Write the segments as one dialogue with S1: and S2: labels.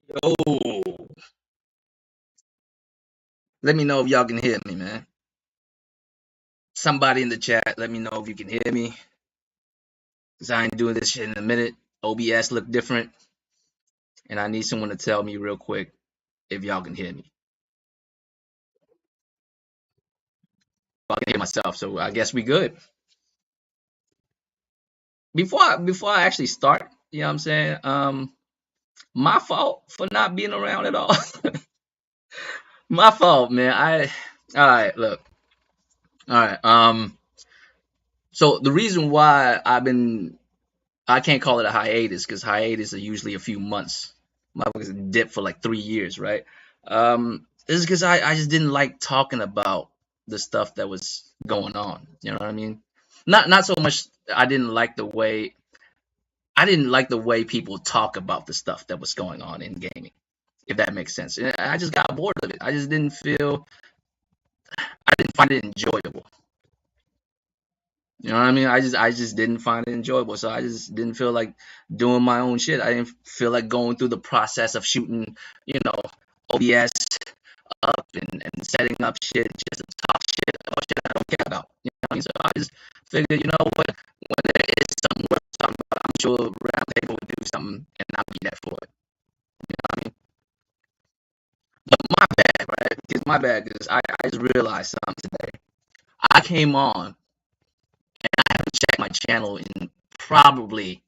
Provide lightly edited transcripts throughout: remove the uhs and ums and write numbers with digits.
S1: Yo, let me know if y'all can hear me, man. Somebody in the chat, let me know if you can hear me. Cause I ain't doing this shit in a minute. OBS look different, and I need someone to tell me real quick if y'all can hear me. I can hear myself, so I guess we good. Before I actually start, you know what I'm saying? My fault for not being around at all. My fault, man. All right, look. All right. So the reason why I can't call it a hiatus because hiatus are usually a few months. Motherfuckers dip for like 3 years, right? This is because I just didn't like talking about the stuff that was going on. You know what I mean? Not so much. I didn't like the way people talk about the stuff that was going on in gaming. If that makes sense. And I just got bored of it. I didn't find it enjoyable. You know what I mean? I just didn't find it enjoyable. So I just didn't feel like doing my own shit. I didn't feel like going through the process of shooting, OBS up and setting up shit just to talk shit about shit I don't care about. You know what I mean? So I just figured, you know what? When there is something worth talking about, I'm sure Roundtable would do something and I'll be there for it. You know what I mean? But my bad, right? Because my bad is I just realized something today. I came on and I haven't checked my channel in probably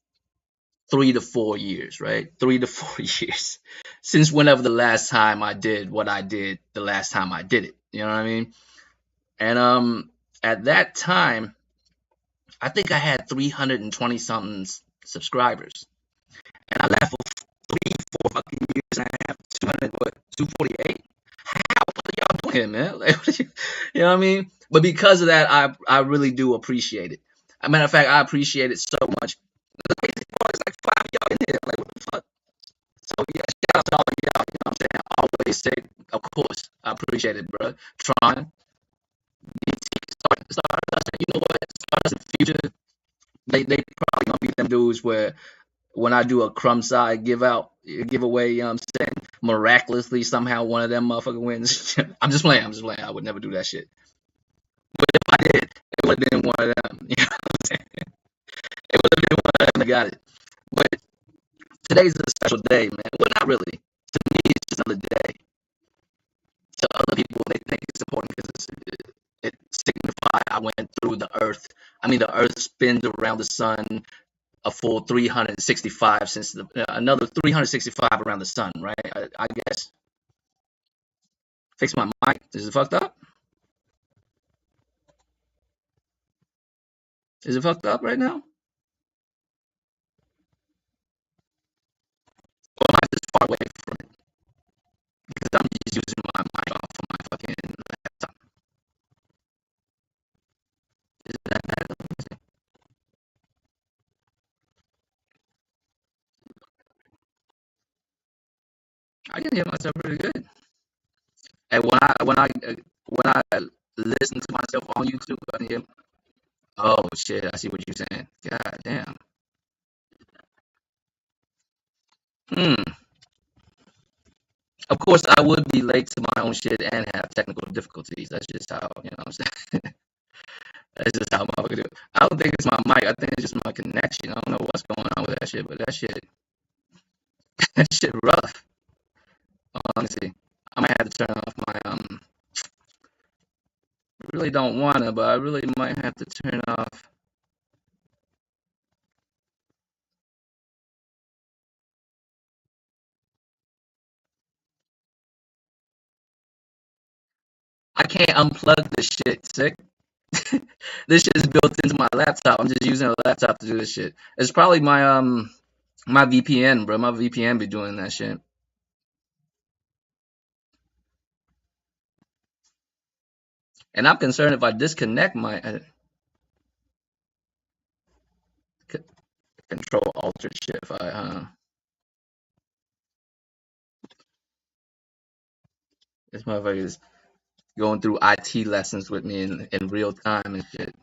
S1: 3 to 4 years, right? 3 to 4 years since whenever the last time I did what I did the last time I did it. You know what I mean? And at that time, I think I had 320 something subscribers, and I left for 3, 4 fucking years and I have 200 what 248. How what are y'all doing here, man? Like, you know what I mean? But because of that, I really do appreciate it. As a matter of fact, I appreciate it so much. The crazy part is like 5 of y'all in here. Like, what the fuck? So yeah, shout out to all of y'all. You know what I'm saying? I always say, of course, I appreciate it, bro. Tron, BT, Stardust, you know what? Stardust in the future, they probably gonna be them dudes where when I do a crumb side giveaway, you know what I'm saying? Miraculously, somehow one of them motherfucker wins. I'm just playing. I'm just playing. I would never do that shit. But if I did, it would have been one of them. You know what I'm saying? It would have been one of them that got it. But today's a special day, man. Well, not really. To me, it's just another day. To other people, they think it's important because it signifies I went through the earth. I mean, the earth spins around the sun a full 365 since another 365 around the sun, right? I guess. Fix my mic. Is it fucked up? Is it fucked up right now? Or am I just far away from it? Because I'm just using my mic off of my fucking laptop. Is that bad? I can hear myself really good. And when I listen to myself on YouTube, I can hear. Oh shit! I see what you're saying. God damn. Hmm. Of course, I would be late to my own shit and have technical difficulties. That's just how you know. What I'm saying. That's just how motherfucker do. I don't think it's my mic. I think it's just my connection. I don't know what's going on with that shit, but that shit rough. Honestly, I might have to turn off my really don't wanna, but I really might have to turn off. I can't unplug this shit, sick. This shit is built into my laptop. I'm just using a laptop to do this shit. It's probably my VPN, bro. My VPN be doing that shit. And I'm concerned if I disconnect my control alt shift. This motherfucker is going through IT lessons with me in real time and shit.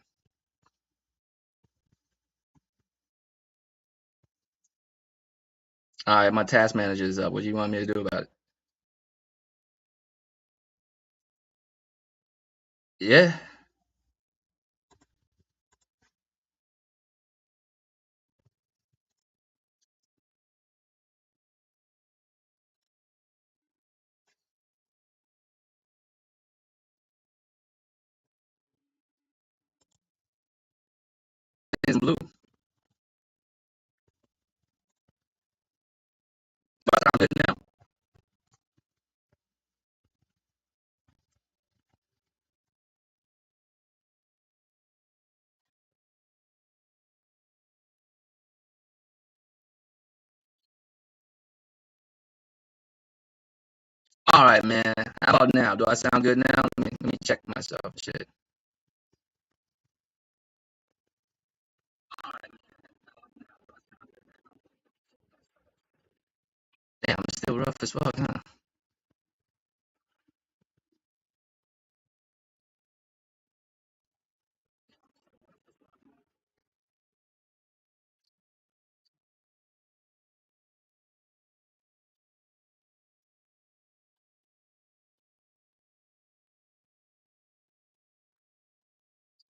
S1: All right, my task manager is up. What do you want me to do about it? Yeah. It's blue. But I'm good now. All right, man. How about now? Do I sound good now? Let me check myself. Shit. Damn, I'm still rough as fuck, huh?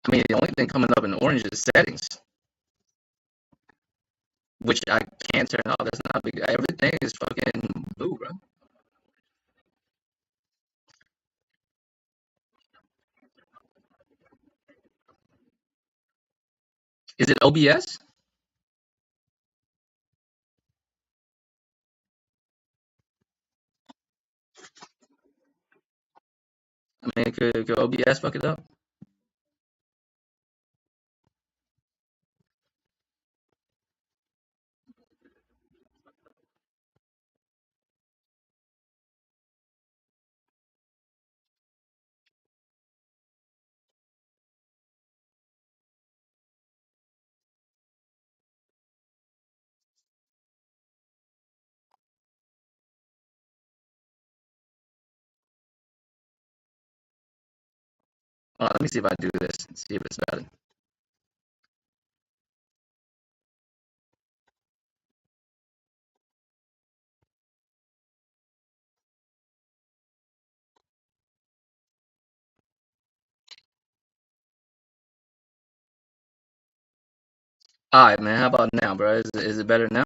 S1: I mean, the only thing coming up in orange is settings, which I can't turn off. That's not big. Everything is fucking blue, bro. Is it OBS? I mean, could OBS fuck it up? Let me see if I do this and see if it's better. All right, man. How about now, bro? Is it better now?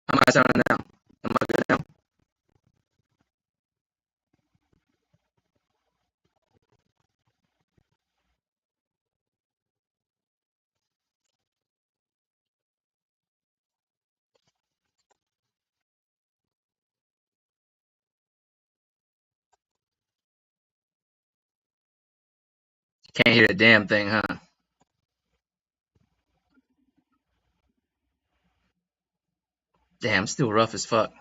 S1: How am I sounding now? Am I good now? Can't hear a damn thing, huh? Damn, still rough as fuck.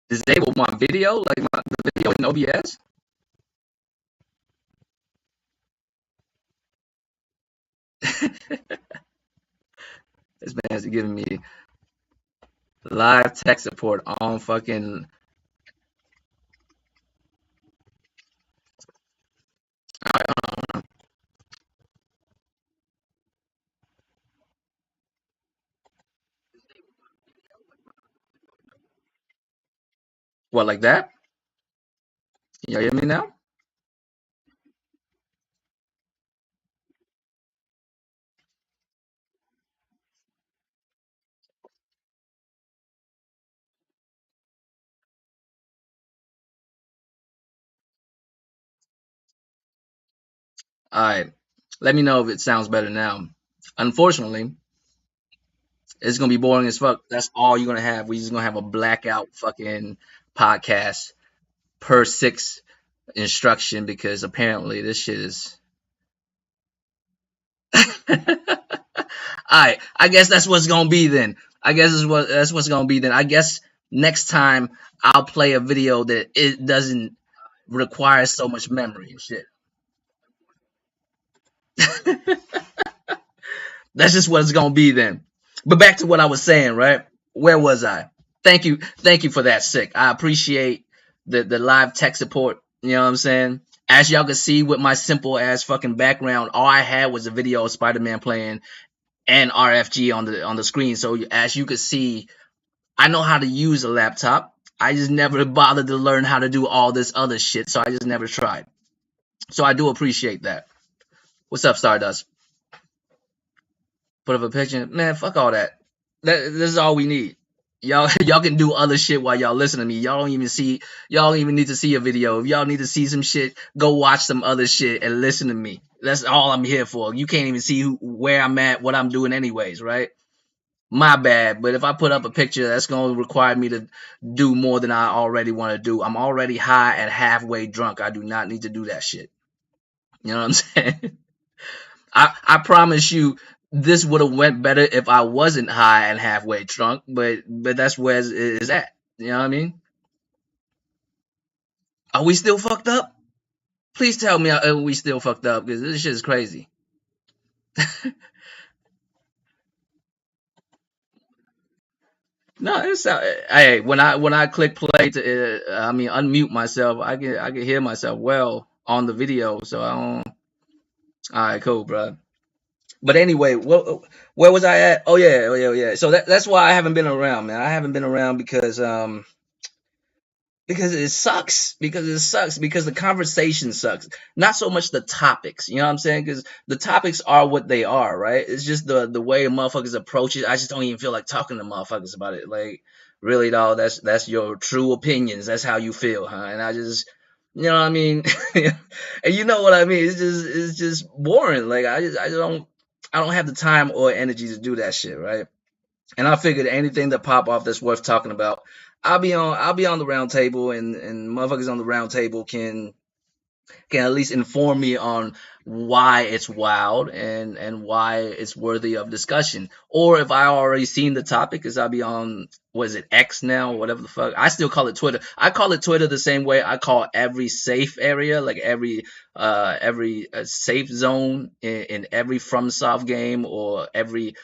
S1: Disable my video, like the OBS? This man's giving me live tech support on fucking. All right, hold on. What, like that? Can y'all hear me now? All right. Let me know if it sounds better now. Unfortunately, it's gonna be boring as fuck. That's all you're gonna have. We're just gonna have a blackout fucking podcast per 6 instruction because apparently this shit is. All right. I guess that's what's gonna be then. I guess that's what's gonna be then. I guess next time I'll play a video that it doesn't require so much memory and shit. That's just what it's gonna be then. But back to what I was saying, right? Where was I? Thank you for that, Sick. I appreciate the live tech support. You know what I'm saying? As y'all can see with my simple ass fucking background, all I had was a video of Spider-Man playing and RFG on the screen. So as you can see, I know how to use a laptop. I just never bothered to learn how to do all this other shit, so I just never tried. So I do appreciate that. What's up, Stardust? Put up a picture. Man, fuck all that. This is all we need. Y'all can do other shit while y'all listen to me. Y'all don't even need to see a video. If y'all need to see some shit, go watch some other shit and listen to me. That's all I'm here for. You can't even see where I'm at, what I'm doing anyways, right? My bad. But if I put up a picture, that's going to require me to do more than I already want to do. I'm already high and halfway drunk. I do not need to do that shit. You know what I'm saying? I promise you, this would have went better if I wasn't high and halfway drunk. But that's where it's at. You know what I mean? Are we still fucked up? Please tell me we still fucked up because this shit is crazy. No, it's hey, when I click play to unmute myself, I can hear myself well on the video. So I don't. All right, cool, bro. But anyway, where was I at? Oh yeah. So that's why I haven't been around, man. I haven't been around because it sucks. Because the conversation sucks. Not so much the topics. You know what I'm saying? Because the topics are what they are, right? It's just the way motherfuckers approach it. I just don't even feel like talking to motherfuckers about it. Like, really, dog, that's your true opinions. That's how you feel, huh? And I just, you know what I mean? And you know what I mean? It's just boring. Like, I don't have the time or energy to do that shit, right? And I figured anything that pop off that's worth talking about, I'll be on the round table, and motherfuckers on the round table can at least inform me on why it's wild and why it's worthy of discussion. Or if I already seen the topic, because I'll be on, what is it, X now, whatever the fuck. I still call it Twitter. I call it Twitter the same way I call every safe area, like every safe zone in every FromSoft game or every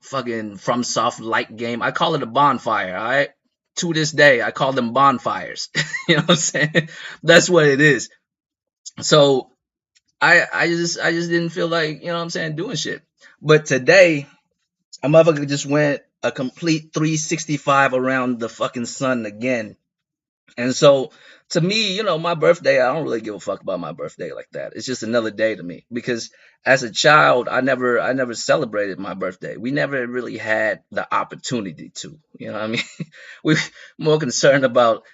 S1: fucking FromSoft like game. I call it a bonfire, all right? To this day, I call them bonfires. You know what I'm saying? That's what it is. So I just didn't feel like, you know what I'm saying, doing shit. But today, a motherfucker just went a complete 365 around the fucking sun again. And so, to me, you know, my birthday, I don't really give a fuck about my birthday like that. It's just another day to me because as a child, I never celebrated my birthday. We never really had the opportunity to, you know what I mean? We're more concerned about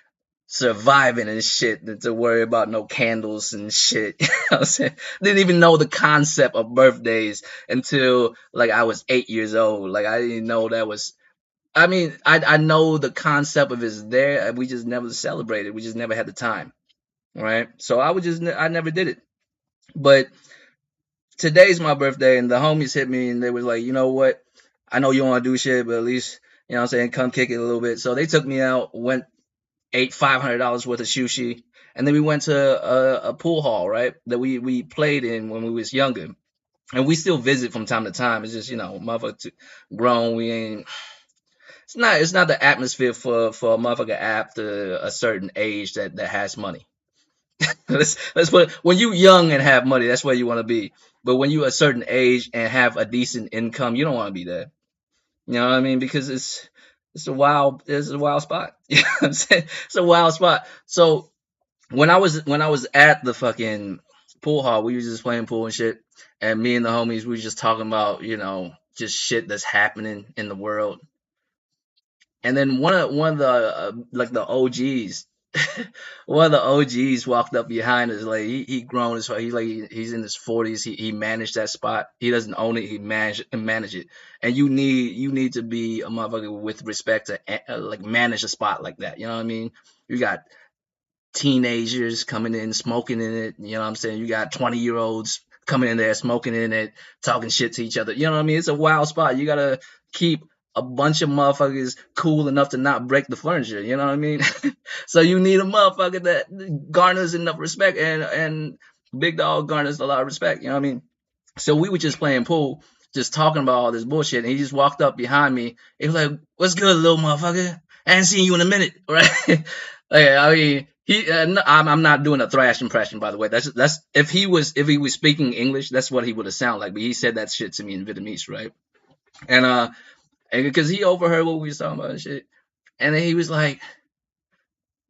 S1: surviving and shit than to worry about no candles and shit. You know what I'm saying? Didn't even know the concept of birthdays until like I was 8 years old. Like I didn't know that was. I mean, I know the concept of it's there. We just never celebrated. We just never had the time, right? So I never did it. But today's my birthday, and the homies hit me, and they was like, you know what? I know you don't want to do shit, but at least, you know what I'm saying, come kick it a little bit. So they took me out, went ate $500 worth of sushi, and then we went to a pool hall, right? That we played in when we was younger, and we still visit from time to time. It's just motherfucker grown. We ain't. It's not the atmosphere for a motherfucker after a certain age that has money. Let's put when you young and have money, that's where you want to be. But when you a certain age and have a decent income, you don't want to be there. You know what I mean? Because it's a wild spot. You know what I'm saying? It's a wild spot. So when I was at the fucking pool hall, we was just playing pool and shit, and me and the homies we was just talking about just shit that's happening in the world. And then one of the like the OGs, one of the OGs walked up behind us. Like he grown as fuck. He's in his 40s. He managed that spot. He doesn't own it. He manage it. And you need to be a motherfucker with respect to like manage a spot like that. You know what I mean? You got teenagers coming in smoking in it. You know what I'm saying? You got 20-year-olds coming in there smoking in it, talking shit to each other. You know what I mean? It's a wild spot. You gotta keep a bunch of motherfuckers cool enough to not break the furniture. You know what I mean? So you need a motherfucker that garners enough respect, and Big Dog garners a lot of respect. You know what I mean? So we were just playing pool, just talking about all this bullshit, and he just walked up behind me. He was like, "What's good, little motherfucker? I ain't seen you in a minute, right?" Like, I mean, I'm not doing a thrash impression, by the way. That's if he was speaking English, that's what he would have sounded like. But he said that shit to me in Vietnamese, right? And because he overheard what we was talking about and shit, and then he was like,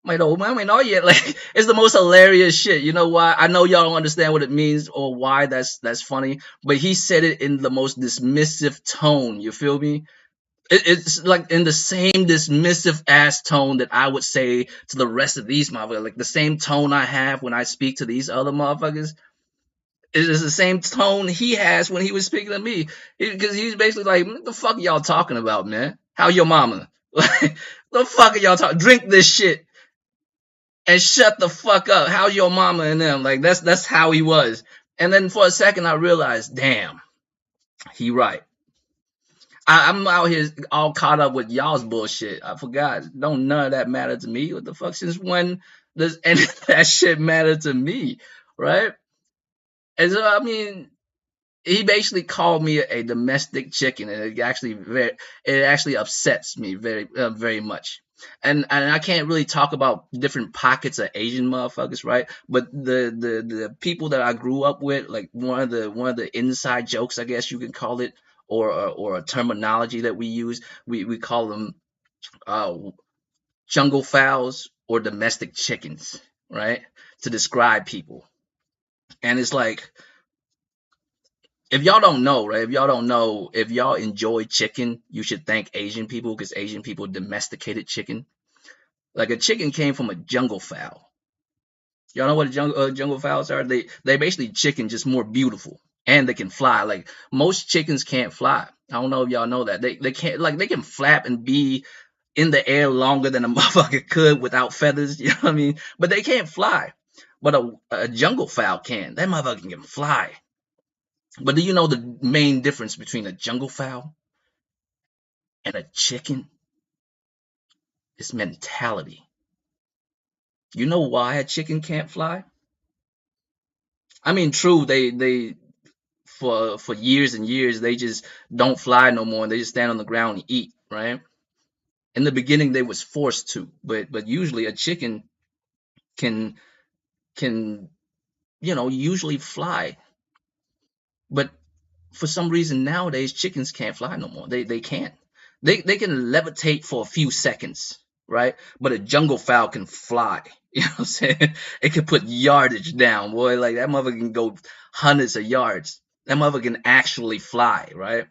S1: "My old man, ain't know yet." Like, it's the most hilarious shit. You know why? I know y'all don't understand what it means or why that's funny, but he said it in the most dismissive tone. You feel me? It's like in the same dismissive ass tone that I would say to the rest of these motherfuckers. Like the same tone I have when I speak to these other motherfuckers. It is the same tone he has when he was speaking to me. Because he's basically like, "What the fuck are y'all talking about, man? How your mama? Like, the fuck are y'all talking? Drink this shit and shut the fuck up. How's your mama and them?" Like that's how he was. And then for a second I realized, damn, he right. I'm out here all caught up with y'all's bullshit. I forgot. Don't none of that matter to me. What the fuck? Since when does any of that shit matter to me? Right? And so I mean, he basically called me a domestic chicken, and it actually upsets me very much. And I can't really talk about different pockets of Asian motherfuckers, right? But the people that I grew up with, like one of the inside jokes, I guess you can call it, or a terminology that we use, we call them uh, jungle fowls or domestic chickens, right? To describe people, and it's like if y'all don't know, right? If y'all enjoy chicken, you should thank Asian people because Asian people domesticated chicken. Like a chicken came from a jungle fowl. Y'all know what jungle fowls are? They basically chicken, just more beautiful, and they can fly. Like most chickens can't fly. I don't know if y'all know that they can't, like they can flap and be in the air longer than a motherfucker could without feathers. You know what I mean? But they can't fly. But a jungle fowl can. That motherfucker can fly. But do you know the main difference between a jungle fowl and a chicken? Is mentality. You know why a chicken can't fly? I mean, true, they for years and years they just don't fly no more, and they just stand on the ground and eat, right? In the beginning they was forced to, but usually a chicken can can usually fly. But for some reason nowadays chickens can't fly no more. They can't. They can levitate for a few seconds, right? But a jungle fowl can fly. You know what I'm saying? It can put yardage down, boy. Like that mother can go hundreds of yards. That mother can actually fly, right?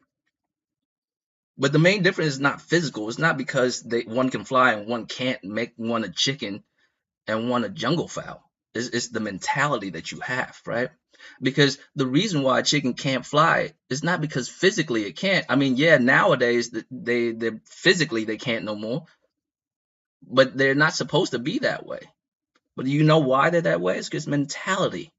S1: But the main difference is not physical. It's not because one can fly and one can't, make one a chicken and one a jungle fowl. It's the mentality that you have, right? Because the reason why a chicken can't fly is not because physically it can't. I mean, yeah, nowadays they physically they can't no more, but they're not supposed to be that way. But you know why they're that way? It's because mentality.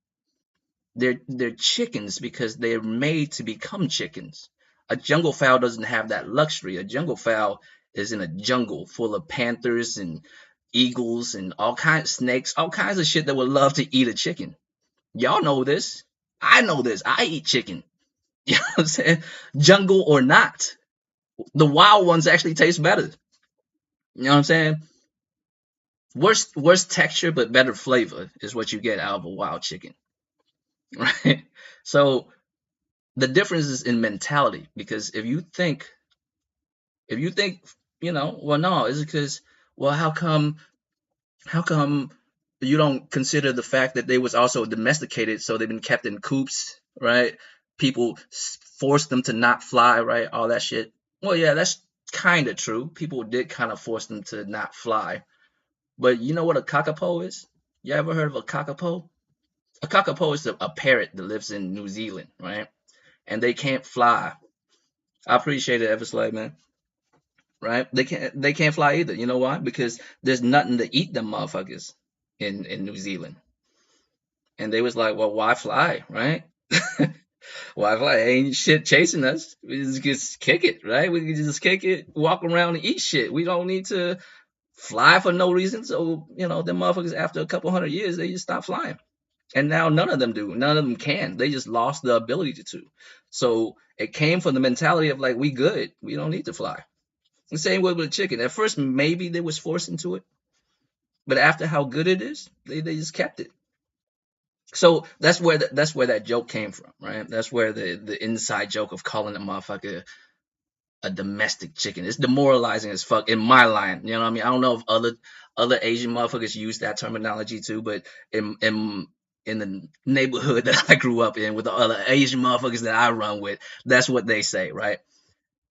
S1: They're chickens because they're made to become chickens. A jungle fowl doesn't have that luxury. A jungle fowl is in a jungle full of panthers and eagles and all kinds of snakes, all kinds of shit that would love to eat a chicken. Y'all know this. I know this. I eat chicken. You know what I'm saying? Jungle or not, the wild ones actually taste better. You know what I'm saying? Worse texture but better flavor is what you get out of a wild chicken, right? So the difference is in mentality, because if you think, well, no, it's because, well, how come you don't consider the fact that they was also domesticated, so they've been kept in coops, right? People forced them to not fly, right? All that shit. Well, yeah, that's kind of true. People did kind of force them to not fly. But you know what a kakapo is? You ever heard of a kakapo? A kakapo is a parrot that lives in New Zealand, right? And they can't fly. I appreciate it, Everslade, man. Right? They can't fly either. You know why? Because there's nothing to eat them motherfuckers in New Zealand. And they was like, well, why fly, right? Why fly? Ain't shit chasing us. We just kick it, right? We can just kick it, walk around and eat shit. We don't need to fly for no reason. So, them motherfuckers, after a couple hundred years, they just stop flying. And now none of them do. None of them can. They just lost the ability to. So it came from the mentality of like, we good. We don't need to fly. The same way with the chicken. At first, maybe they was forced into it, but after how good it is, they just kept it. So that's where that joke came from, right? That's where the inside joke of calling a motherfucker a domestic chicken. It's demoralizing as fuck in my line. You know what I mean? I don't know if other Asian motherfuckers use that terminology too, but in the neighborhood that I grew up in with the other Asian motherfuckers that I run with, that's what they say, right?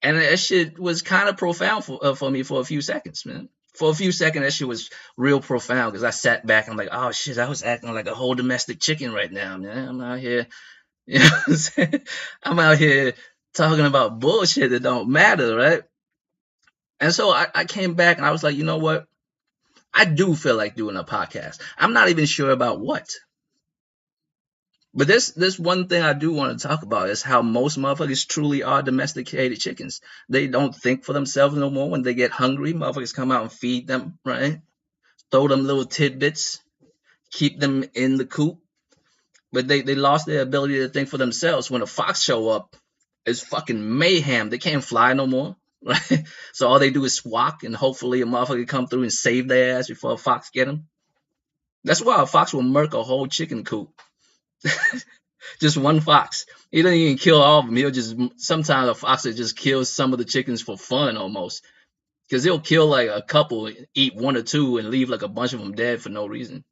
S1: And that shit was kind of profound for me for a few seconds, man. For a few seconds, that shit was real profound because I sat back and I'm like, oh shit, I was acting like a whole domestic chicken right now, man. I'm out here, you know what I'm saying? I'm out here talking about bullshit that don't matter, right? And so I came back and I was like, you know what? I do feel like doing a podcast. I'm not even sure about what. But this one thing I do want to talk about is how most motherfuckers truly are domesticated chickens. They don't think for themselves no more. When they get hungry, motherfuckers come out and feed them, right? Throw them little tidbits, keep them in the coop. But they lost their ability to think for themselves. When a fox show up, it's fucking mayhem. They can't fly no more, right? So all they do is squawk, and hopefully a motherfucker come through and save their ass before a fox get them. That's why a fox will murk a whole chicken coop. Just one fox. He doesn't even kill all of them. He'll just, sometimes a fox will just kill some of the chickens for fun almost. Because he'll kill like a couple, eat one or two, and leave like a bunch of them dead for no reason.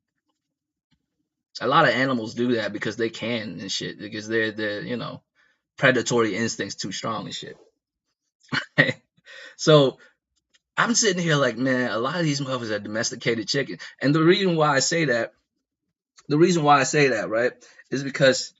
S1: A lot of animals do that because they can and shit. Because they're predatory instincts too strong and shit. So I'm sitting here like, man, a lot of these motherfuckers are domesticated chicken. And the reason why I say that, right, is because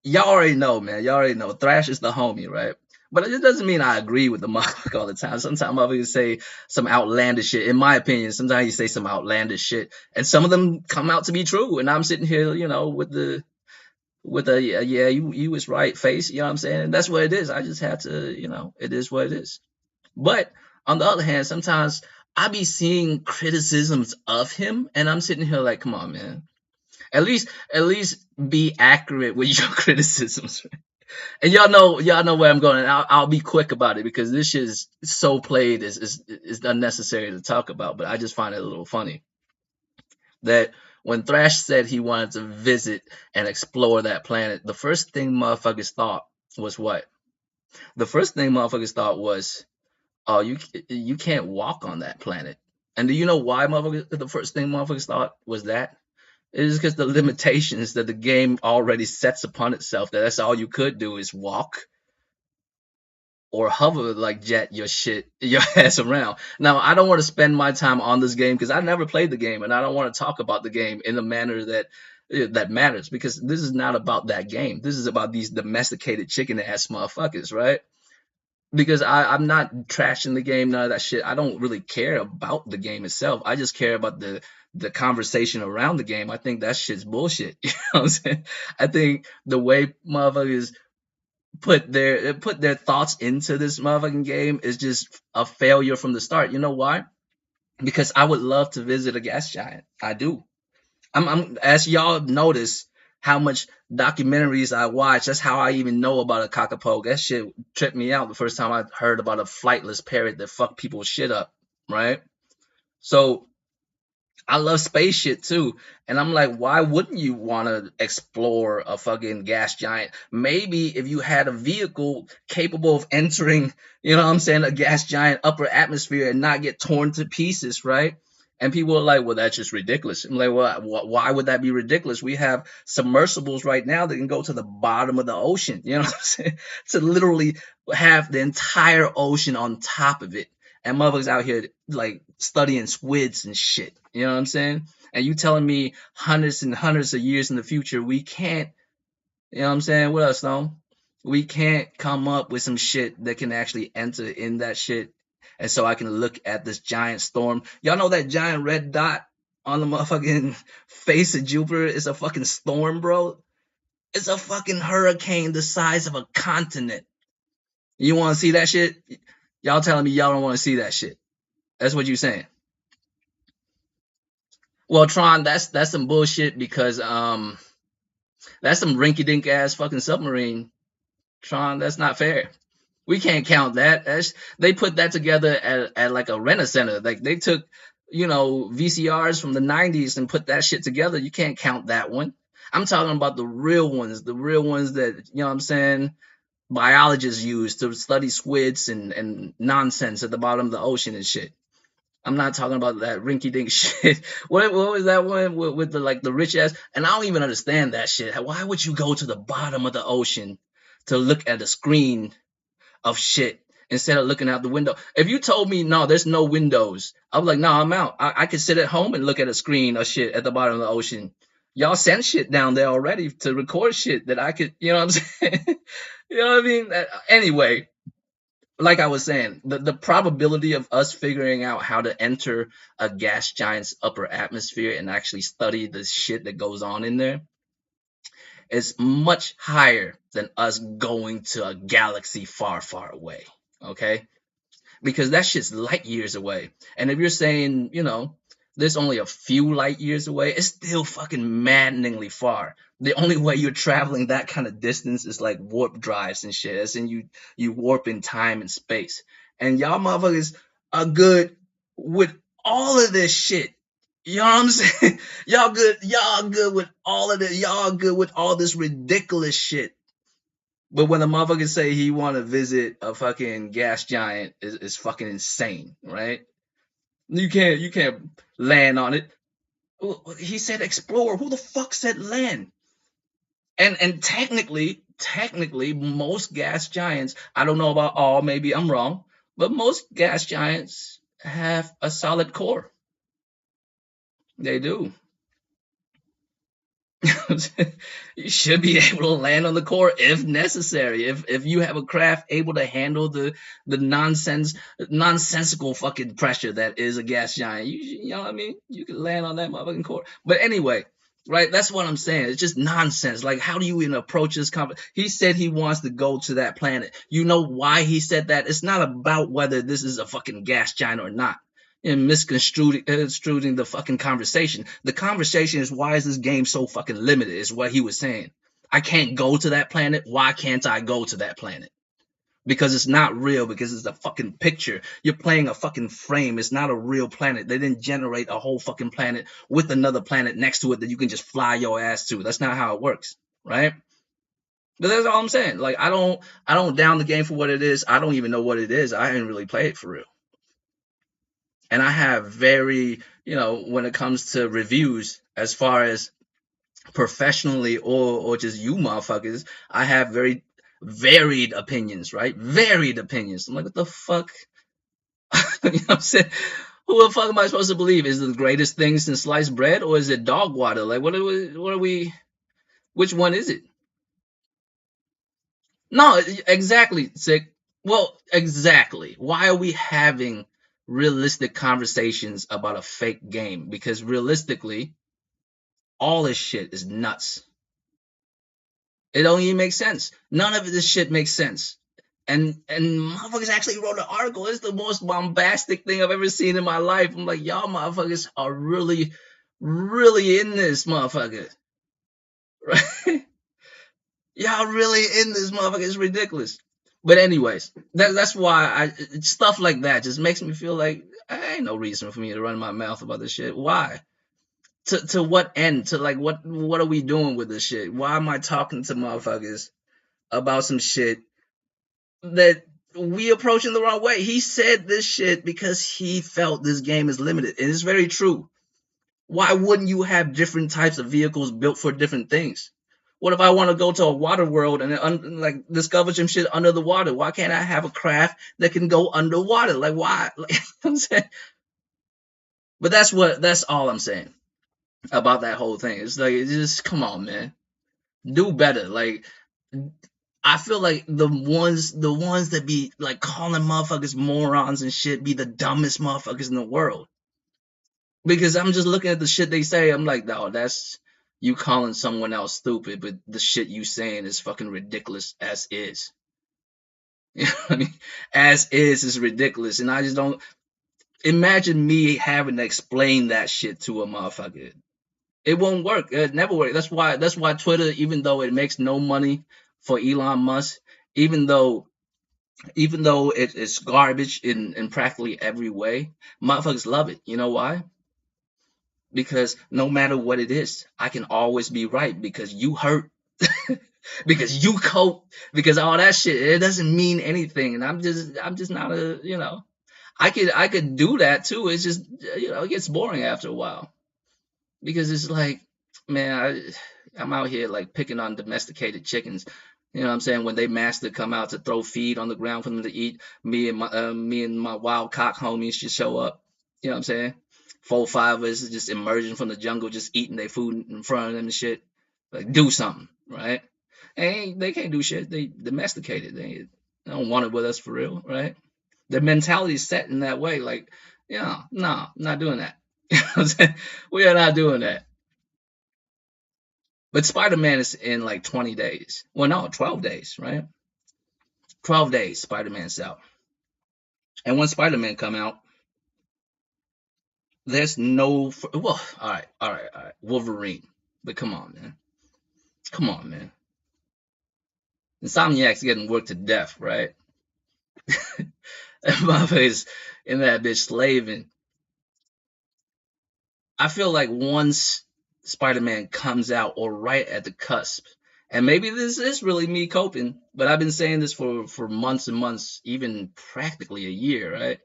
S1: y'all already know, man. Y'all already know. Thrash is the homie, right? But it doesn't mean I agree with the motherfucker all the time. Sometimes motherfuckers say some outlandish shit. In my opinion, sometimes you say some outlandish shit, and some of them come out to be true. And I'm sitting here, with a yeah, you was right face. You know what I'm saying? And that's what it is. I just have to, it is what it is. But on the other hand, sometimes I be seeing criticisms of him, and I'm sitting here like, come on, man. At least be accurate with your criticisms. And y'all know where I'm going. And I'll be quick about it because this shit is so played is unnecessary to talk about. But I just find it a little funny that when Thrash said he wanted to visit and explore that planet, the first thing motherfuckers thought was what? The first thing motherfuckers thought was, oh, you can't walk on that planet. And do you know why motherfuckers? The first thing motherfuckers thought was that. It is because the limitations that the game already sets upon itself, that's all you could do is walk or hover like jet your ass around. Now, I don't want to spend my time on this game because I never played the game, and I don't want to talk about the game in a manner that matters, because this is not about that game. This is about these domesticated chicken ass motherfuckers, right? Because I'm not trashing the game, none of that shit. I don't really care about the game itself. I just care about the conversation around the game. I think that shit's bullshit. You know what I'm saying? I think the way motherfuckers put their thoughts into this motherfucking game is just a failure from the start. You know why? because I would love to visit a gas giant. I do. I'm as y'all notice how much documentaries I watch. That's how I even know about a cockapoo. That shit tripped me out the first time I heard about a flightless parrot that fucked people's shit up, right? So I love space shit too. And I'm like, why wouldn't you want to explore a fucking gas giant? Maybe if you had a vehicle capable of entering, you know what I'm saying, a gas giant upper atmosphere and not get torn to pieces, right? And people are like, well, that's just ridiculous. I'm like, well, why would that be ridiculous? We have submersibles right now that can go to the bottom of the ocean, you know what I'm saying? To literally have the entire ocean on top of it, and motherfuckers out here like studying squids and shit. You know what I'm saying? And you telling me hundreds and hundreds of years in the future we can't, you know what I'm saying? What else, Stone? We can't come up with some shit that can actually enter in that shit. And so I can look at this giant storm. Y'all know that giant red dot on the motherfucking face of Jupiter is a fucking storm, bro. It's a fucking hurricane the size of a continent. You want to see that shit? Y'all telling me y'all don't want to see that shit. That's what you saying. Well, Tron, that's some bullshit because that's some rinky dink ass fucking submarine. Tron, that's not fair. We can't count that. They put that together at like a rent center. Like they took, VCRs from the 90s and put that shit together. You can't count that one. I'm talking about the real ones that, you know what I'm saying, biologists use to study squids and nonsense at the bottom of the ocean and shit. I'm not talking about that rinky dink shit. What was that one with the like the rich ass? And I don't even understand that shit. Why would you go to the bottom of the ocean to look at a screen of shit instead of looking out the window? If you told me no, there's no windows, I was like, no, I'm out. I could sit at home and look at a screen of shit at the bottom of the ocean. Y'all send shit down there already to record shit that I could, you know what I'm saying? You know what I mean? Anyway, like I was saying, the probability of us figuring out how to enter a gas giant's upper atmosphere and actually study the shit that goes on in there is much higher than us going to a galaxy far, far away. Okay? Because that shit's light years away. And if you're saying, there's only a few light years away, it's still fucking maddeningly far. The only way you're traveling that kind of distance is like warp drives and shit. As in you warp in time and space. And y'all motherfuckers are good with all of this shit. You know what I'm saying? Y'all good with all of this. Y'all good with all this ridiculous shit. But when a motherfucker say he want to visit a fucking gas giant, is fucking insane, right? You can't land on it. He said explore. Who the fuck said land? And technically, most gas giants, I don't know about all, maybe I'm wrong, but most gas giants have a solid core. They do. You should be able to land on the core if necessary. If you have a craft able to handle the nonsensical fucking pressure that is a gas giant, you know what I mean? You can land on that motherfucking core. But anyway, right? That's what I'm saying. It's just nonsense. Like, how do you even approach this He said he wants to go to that planet. You know why he said that? It's not about whether this is a fucking gas giant or not. And misconstruing the fucking conversation. The conversation is, why is this game so fucking limited, is what he was saying. I can't go to that planet. Why can't I go to that planet? Because it's not real, because it's a fucking picture. You're playing a fucking frame. It's not a real planet. They didn't generate a whole fucking planet with another planet next to it that you can just fly your ass to. That's not how it works, right? But that's all I'm saying. Like, I don't down the game for what it is. I don't even know what it is. I didn't really play it for real. And I have very, when it comes to reviews, as far as professionally or just you motherfuckers, I have very varied opinions, right? Varied opinions. I'm like, what the fuck? You know what I'm saying? Who the fuck am I supposed to believe? Is it the greatest thing since sliced bread, or is it dog water? Like, what are we, which one is it? No, exactly, sick. Well, exactly. Why are we having realistic conversations about a fake game? Because realistically, all this shit is nuts. It don't even make sense. None of this shit makes sense. And motherfuckers actually wrote an article. It's the most bombastic thing I've ever seen in my life. I'm like, y'all motherfuckers are really, really in this motherfucker. Right? Y'all really in this motherfucker. It's ridiculous. But anyways, that's why stuff like that just makes me feel like ain't no reason for me to run my mouth about this shit. Why? To what end? To like what are we doing with this shit? Why am I talking to motherfuckers about some shit that we approaching the wrong way? He said this shit because he felt this game is limited, and it's very true. Why wouldn't you have different types of vehicles built for different things? What if I want to go to a water world and like discover some shit under the water? Why can't I have a craft that can go underwater? Like why? Like, I'm saying, but that's all I'm saying about that whole thing. It's like just come on, man, do better. Like I feel like the ones that be like calling motherfuckers morons and shit be the dumbest motherfuckers in the world. Because I'm just looking at the shit they say. I'm like, no, that's you calling someone else stupid, but the shit you saying is fucking ridiculous as is. You know what I mean? As is ridiculous, and I just don't imagine me having to explain that shit to a motherfucker. It won't work. It never work. That's why Twitter, even though it makes no money for Elon Musk, even though it's garbage in practically every way, motherfuckers love it. You know why? Because no matter what it is, I can always be right because you hurt, because you cope, because all that shit it doesn't mean anything, and I'm just not a I could do that too. It's just it gets boring after a while because it's like man I'm out here like picking on domesticated chickens. You know what I'm saying? When they master come out to throw feed on the ground for them to eat, me and my wild cock homies just show up. You know what I'm saying? 4 5 of us just emerging from the jungle, just eating their food in front of them and shit. Like do something, right? And they can't do shit. They domesticated. They don't want it with us for real, right? Their mentality is set in that way. Like, no, I'm not doing that. You know what I'm saying? We are not doing that. But Spider Man is in like 20 days. Well, no, 12 days, right? 12 days, Spider Man's out. And when Spider Man come out, there's no. Well, all right. Wolverine. But come on, man. Come on, man. Insomniac's getting worked to death, right? My face in that bitch slaving. I feel like once Spider Man comes out, or right at the cusp, and maybe this is really me coping, but I've been saying this for months and months, even practically a year, right?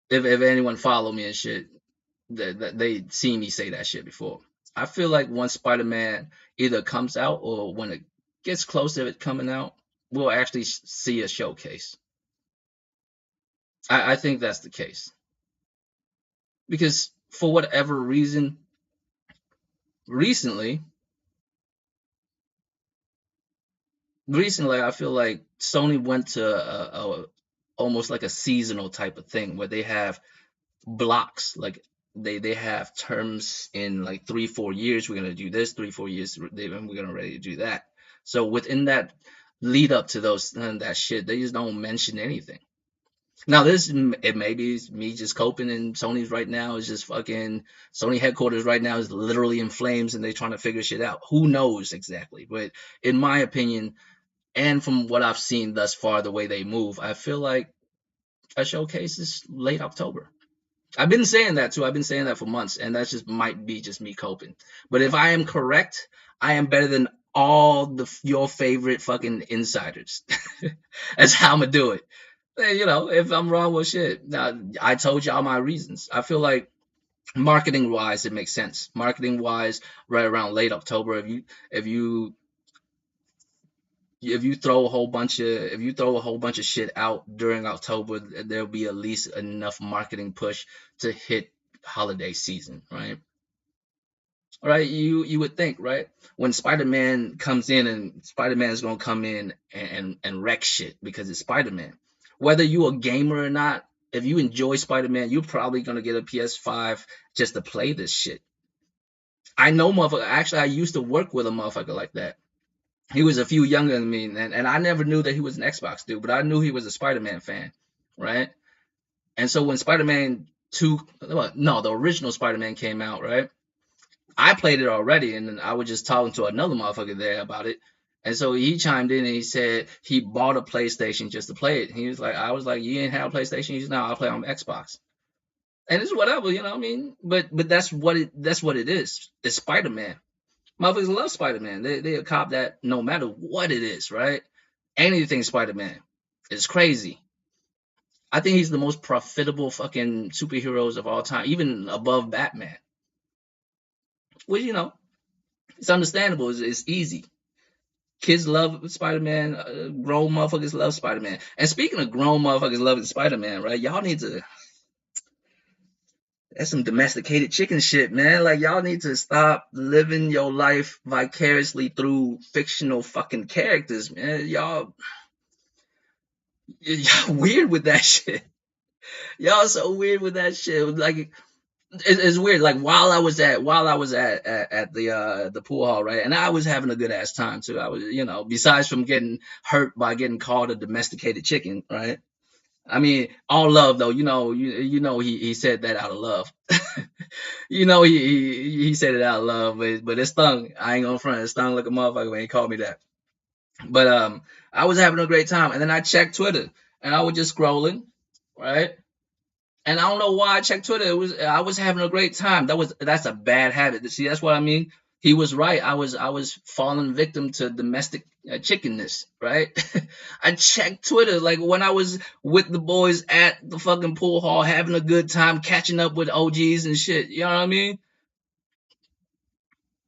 S1: If anyone follow me and shit, that they see me say that shit before. I feel like once Spider Man either comes out or when it gets close to it coming out, we'll actually see a showcase. I think that's the case because for whatever reason, recently, recently I feel like Sony went to almost like a seasonal type of thing where they have blocks like they have terms in like 3 4 years we're gonna do this 3 4 years we're gonna ready to do that. So within that lead up to those that shit they just don't mention anything. Now this it may be me just coping and Sony's right now is just fucking Sony headquarters right now is literally in flames and they're trying to figure shit out. Who knows exactly? But in my opinion, and from what I've seen thus far, the way they move, I feel like a showcase is late October. I've been saying that too. I've been saying that for months, and that just might be just me coping. But if I am correct, I am better than all your favorite fucking insiders. That's how I'm gonna do it. And, if I'm wrong, well, shit. Now, I told y'all my reasons. I feel like marketing wise, it makes sense. Marketing wise, right around late October, if you throw a whole bunch of shit out during October, there'll be at least enough marketing push to hit holiday season, right? All right, you would think, right? When Spider-Man comes in and Spider-Man is gonna come in and wreck shit because it's Spider-Man. Whether you a gamer or not, if you enjoy Spider-Man, you're probably gonna get a PS5 just to play this shit. I know motherfucker. Actually, I used to work with a motherfucker like that. He was a few younger than me, and I never knew that he was an Xbox dude, but I knew he was a Spider-Man fan, right? And so when Spider-Man 2, well, no, the original Spider-Man came out, right? I played it already, and then I was just talking to another motherfucker there about it. And so he chimed in and he said he bought a PlayStation just to play it. He was like, I was like, you ain't have a PlayStation? He's no, I play on Xbox. And it's whatever, you know what I mean? But that's what it is. It's Spider-Man. Motherfuckers love Spider-Man. They cop that no matter what it is, right? Anything Spider-Man. It's crazy. I think he's the most profitable fucking superheroes of all time, even above Batman. Which, it's understandable. It's easy. Kids love Spider-Man. Grown motherfuckers love Spider-Man. And speaking of grown motherfuckers loving Spider-Man, right? Y'all need to. That's some domesticated chicken shit, man. Like, y'all need to stop living your life vicariously through fictional fucking characters, man. Y'all weird with that shit. Y'all so weird with that shit. Like, it's weird. Like, while I was at the pool hall, right, and I was having a good ass time too. I was, besides from getting hurt by getting called a domesticated chicken, right? I mean, all love though. He said that out of love. He said it out of love, but it stung. I ain't gonna front. It stung like a motherfucker when he called me that. But I was having a great time, and then I checked Twitter, and I was just scrolling, right? And I don't know why I checked Twitter. I was having a great time. That's a bad habit. See, that's what I mean. He was right. I was falling victim to domestic chickenness, right? I checked Twitter like when I was with the boys at the fucking pool hall, having a good time, catching up with OGs and shit. You know what I mean?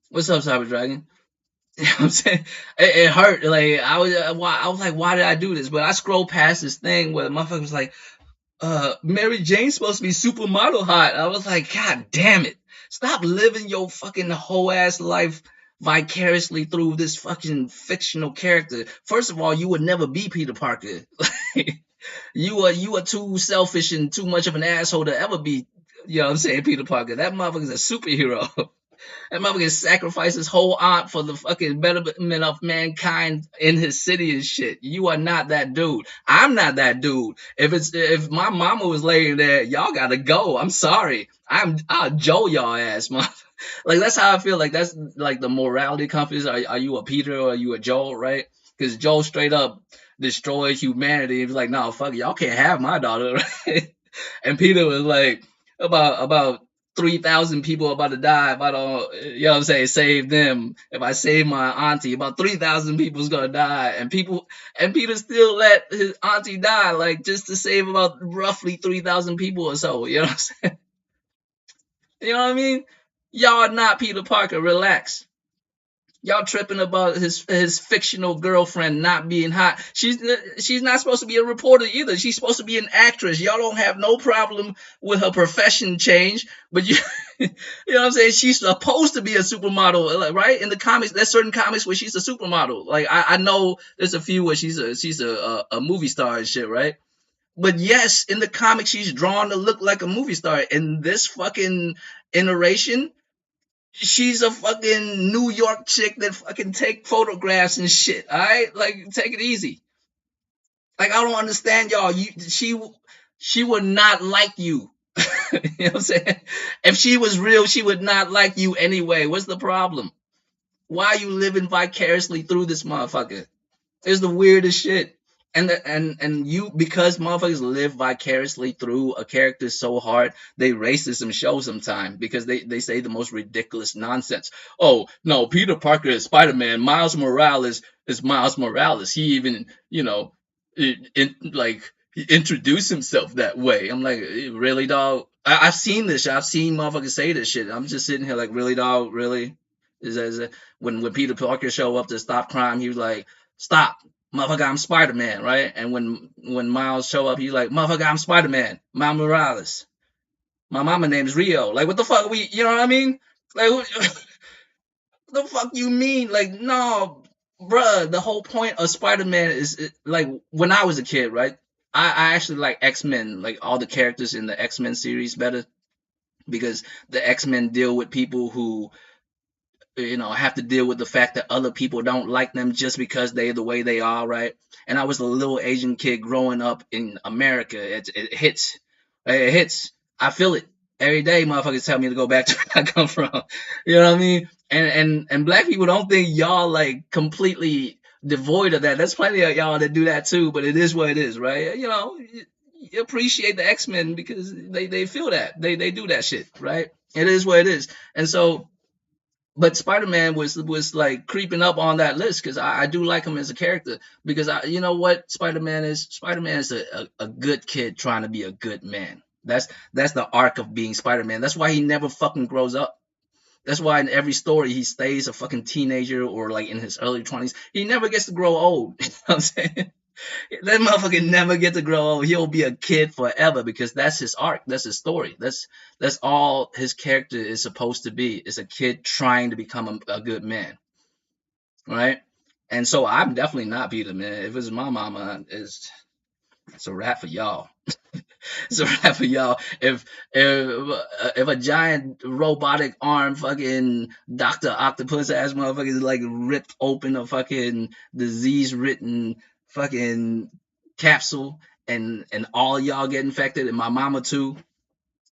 S1: What's up, Cyber Dragon? You know what I'm saying? It hurt. Like I was like, why did I do this? But I scrolled past this thing where the motherfucker was like, Mary Jane's supposed to be supermodel hot. I was like, God damn it. Stop living your fucking whole ass life vicariously through this fucking fictional character. First of all, you would never be Peter Parker. You are too selfish and too much of an asshole to ever be, you know what I'm saying, Peter Parker. That motherfucker's a superhero. That motherfucker sacrificed his whole aunt for the fucking betterment of mankind in his city and shit. You are not that dude. I'm not that dude. If my mama was laying there, y'all gotta go. I'm sorry. I'll Joe y'all ass, man. Like that's how I feel. Like that's like the morality compass. Are you a Peter or are you a Joel, right? Because Joel straight up destroyed humanity. He was like, no, fuck it, y'all can't have my daughter, right? And Peter was like, about 3,000 people about to die if I don't, you know what I'm saying, save them. If I save my auntie, about 3,000 people's gonna die. And Peter still let his auntie die, like just to save about roughly 3,000 people or so. You know what I'm saying? You know what I mean? Y'all are not Peter Parker. Relax. Y'all tripping about his fictional girlfriend not being hot. She's not supposed to be a reporter either. She's supposed to be an actress. Y'all don't have no problem with her profession change, but you you know what I'm saying? She's supposed to be a supermodel, right? In the comics, there's certain comics where she's a supermodel. Like I know there's a few where she's a movie star and shit, right? But yes, in the comics, she's drawn to look like a movie star. In this fucking iteration, she's a fucking New York chick that fucking take photographs and shit. All right, like take it easy. Like I don't understand y'all. She would not like you. You know what I'm saying? If she was real, she would not like you anyway. What's the problem? Why are you living vicariously through this motherfucker? It's the weirdest shit. And you, because motherfuckers live vicariously through a character so hard, they racism show sometime because they say the most ridiculous nonsense. Oh no, Peter Parker is Spider-Man. Miles Morales is Miles Morales. He even he introduced himself that way. I'm like, really, dog? I've seen this. I've seen motherfuckers say this shit. I'm just sitting here like, really, dog? Really? Is that when Peter Parker show up to stop crime, he was like, stop, motherfucker, I'm Spider-Man, right? And when Miles show up, he's like, motherfucker, I'm Spider-Man, Miles Morales. My mama name is Rio. Like, what the fuck you know what I mean? Like, what the fuck you mean? Like, no, bruh, the whole point of Spider-Man is, like, when I was a kid, right? I actually like X-Men, like all the characters in the X-Men series better because the X-Men deal with people who have to deal with the fact that other people don't like them just because they're the way they are, right? And I was a little Asian kid growing up in America. It hits. It hits. I feel it every day. Motherfuckers tell me to go back to where I come from. You know what I mean? And black people don't think y'all like completely devoid of that. There's plenty of y'all that do that too, but it is what it is, right? You appreciate the X-Men because they feel that. They do that shit, right? It is what it is. And so, but Spider-Man was like creeping up on that list because I do like him as a character because you know what Spider-Man is a good kid trying to be a good man. That's the arc of being Spider-Man. That's why he never fucking grows up. That's why in every story he stays a fucking teenager or like in his early 20s. He never gets to grow old. You know what I'm saying? That motherfucker never get to grow old. He'll be a kid forever because that's his arc. That's his story. That's all his character is supposed to be. Is a kid trying to become a good man, right? And so I'm definitely not Peter, man. If it's my mama, it's a wrap for y'all. It's a wrap for y'all. If a giant robotic arm fucking Doctor Octopus ass motherfucker is like ripped open a fucking disease ridden fucking capsule and all y'all get infected and my mama too.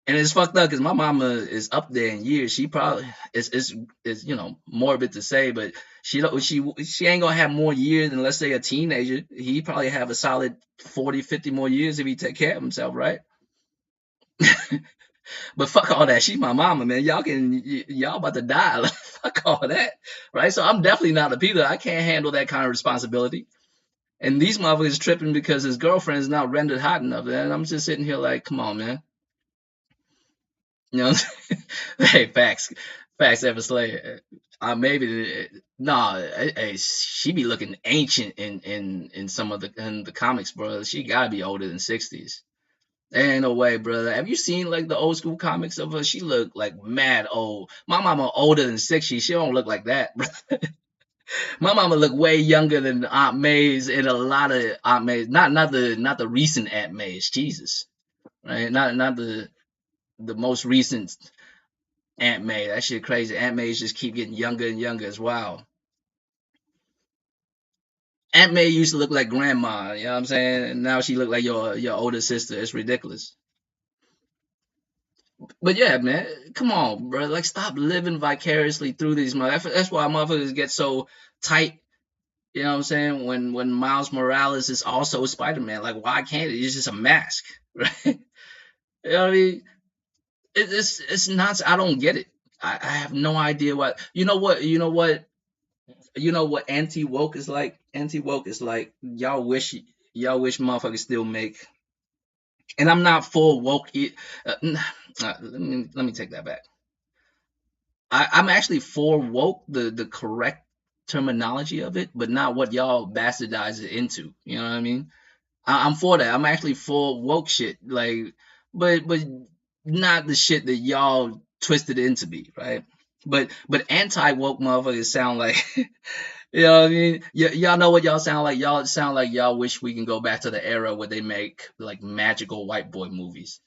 S1: And it's fucked up because my mama is up there in years. She probably is morbid to say, but she ain't gonna have more years than let's say a teenager. He probably have a solid 40, 50 more years if he take care of himself, right? But fuck all that. She's my mama, man. Y'all about to die. Like, fuck all that, right? So I'm definitely not a Peter. I can't handle that kind of responsibility. And these motherfuckers tripping because his girlfriend is not rendered hot enough. And I'm just sitting here like, come on, man. You know, hey, facts, ever slay. Maybe no, hey, she be looking ancient in some of the comics, bro. She gotta be older than 60s. There ain't no way, brother. Have you seen like the old school comics of her? She look like mad old. My mama older than 60. She don't look like that, bro. My mama look way younger than Aunt May's and a lot of Aunt May's. Not the recent Aunt May's. Jesus, right? Not the most recent Aunt May. That shit crazy. Aunt May's just keep getting younger and younger as well. Aunt May used to look like grandma, you know what I'm saying? And now she look like your older sister. It's ridiculous. But yeah, man, come on, bro. Like, stop living vicariously through these motherfuckers. That's why motherfuckers get so tight. You know what I'm saying? When Miles Morales is also Spider-Man, like, why can't it? It's just a mask, right? You know what I mean? It's nuts. I don't get it. I have no idea what. You know what? You know what? You know what anti woke is like? Anti woke is like y'all wish motherfuckers still make. And I'm not for woke. Let me take that back. I'm actually for woke, the correct terminology of it, but not what y'all bastardize it into. You know what I mean? I'm for that. I'm actually for woke shit, like, but not the shit that y'all twisted it into be, right? But anti woke motherfuckers sound like, you know what I mean? Y'all know what y'all sound like. Y'all sound like y'all wish we can go back to the era where they make like magical white boy movies.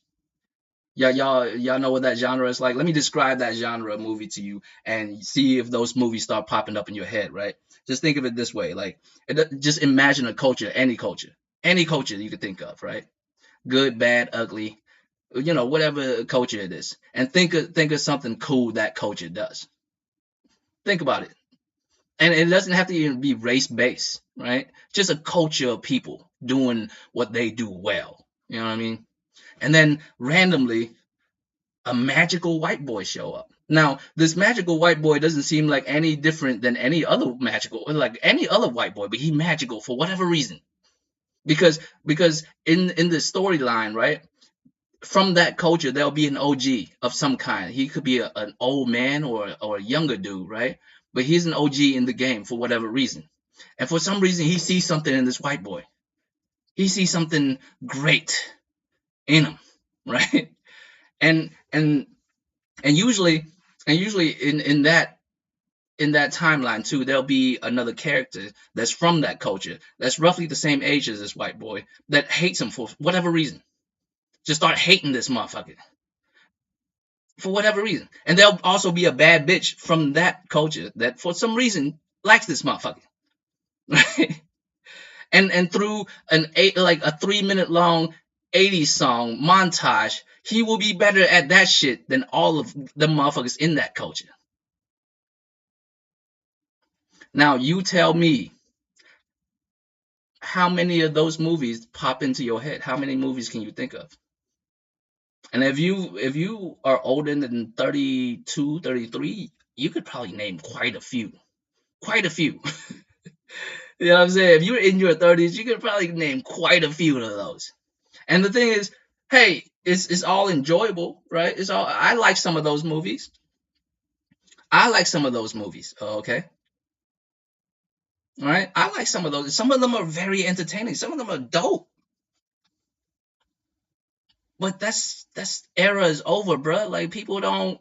S1: Y'all know what that genre is like. Let me describe that genre of movie to you and see if those movies start popping up in your head, right? Just think of it this way, like, just imagine a culture, any culture you could think of, right? Good, bad, ugly, whatever culture it is, and think of something cool that culture does. Think about it, and it doesn't have to even be race based, right? Just a culture of people doing what they do well. You know what I mean? And then randomly a magical white boy show up. Now, this magical white boy doesn't seem like any different than any other magical, like any other white boy, but he's magical for whatever reason. Because in the storyline, right, from that culture, there'll be an OG of some kind. He could be an old man or a younger dude, right? But he's an OG in the game for whatever reason. And for some reason, he sees something in this white boy. He sees something great in him, right? And and and usually in that timeline too, there'll be another character that's from that culture that's roughly the same age as this white boy that hates him for whatever reason. Just start hating this motherfucker. for whatever reason. And there'll also be a bad bitch from that culture that for some reason likes this motherfucker. Right? And through an eight like a 3 minute long 80s song montage, he will be better at that shit than all of the motherfuckers in that culture. Now you tell me how many of those movies pop into your head? How many movies can you think of? And if you are older than 32, 33, you could probably name quite a few. Quite a few. You know what I'm saying? If you're in your 30s, you could probably name quite a few of those. And the thing is, hey, it's all enjoyable, right? It's all I like some of those movies. I like some of those movies. Okay. All right. I like some of those. Some of them are very entertaining. Some of them are dope. But that's era is over, bro. Like people don't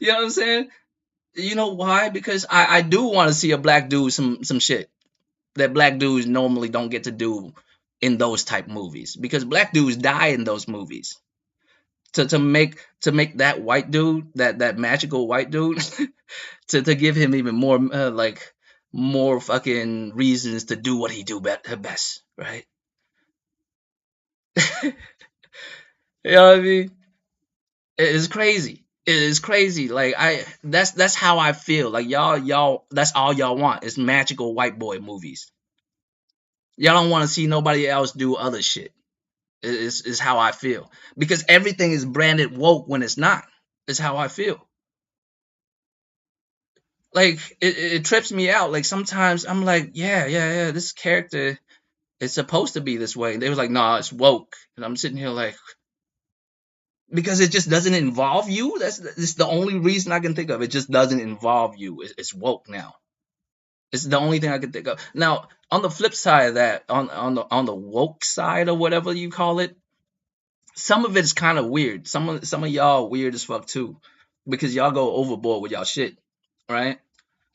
S1: you know what I'm saying? You know why? Because I do want to see a black dude some shit that black dudes normally don't get to do in those type movies. Because black dudes die in those movies. To make that white dude, that magical white dude, to give him even more like more fucking reasons to do what he do best, right? You know what I mean? It is crazy. It is crazy. Like that's how I feel. Like y'all that's all y'all want is magical white boy movies. Y'all don't want to see nobody else do other shit. Is how I feel. Because everything is branded woke when it's not. Is how I feel. Like it trips me out. Like sometimes I'm like, yeah, this character is supposed to be this way. And they was like, nah, it's woke. And I'm sitting here like, because it just doesn't involve you. That's the only reason I can think of. It just doesn't involve you. It's woke now. It's the only thing I can think of. Now, on the flip side of that, on the woke side or whatever you call it, some of it's kind of weird. Some of y'all weird as fuck too, because y'all go overboard with y'all shit, right?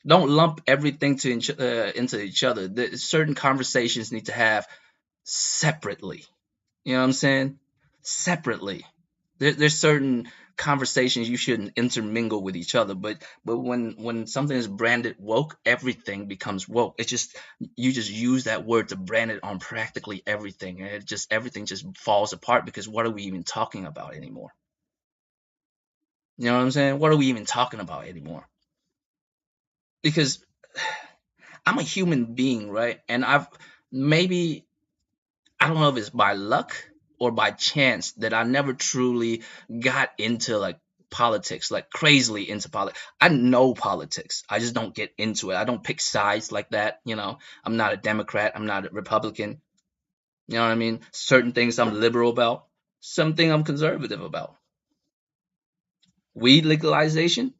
S1: Don't lump everything into each other. Certain conversations need to have separately. You know what I'm saying? Separately. There's certain conversations you shouldn't intermingle with each other. But when something is branded woke, everything becomes woke. It's just you just use that word to brand it on practically everything, and everything just falls apart because what are we even talking about anymore? You know what I'm saying? What are we even talking about anymore? Because I'm a human being, right? And maybe I don't know if it's by luck or by chance that I never truly got into like politics, like crazily into politics. I know politics. I just don't get into it. I don't pick sides like that, you know. I'm not a Democrat, I'm not a Republican. You know what I mean? Certain things I'm liberal about, something I'm conservative about. Weed legalization,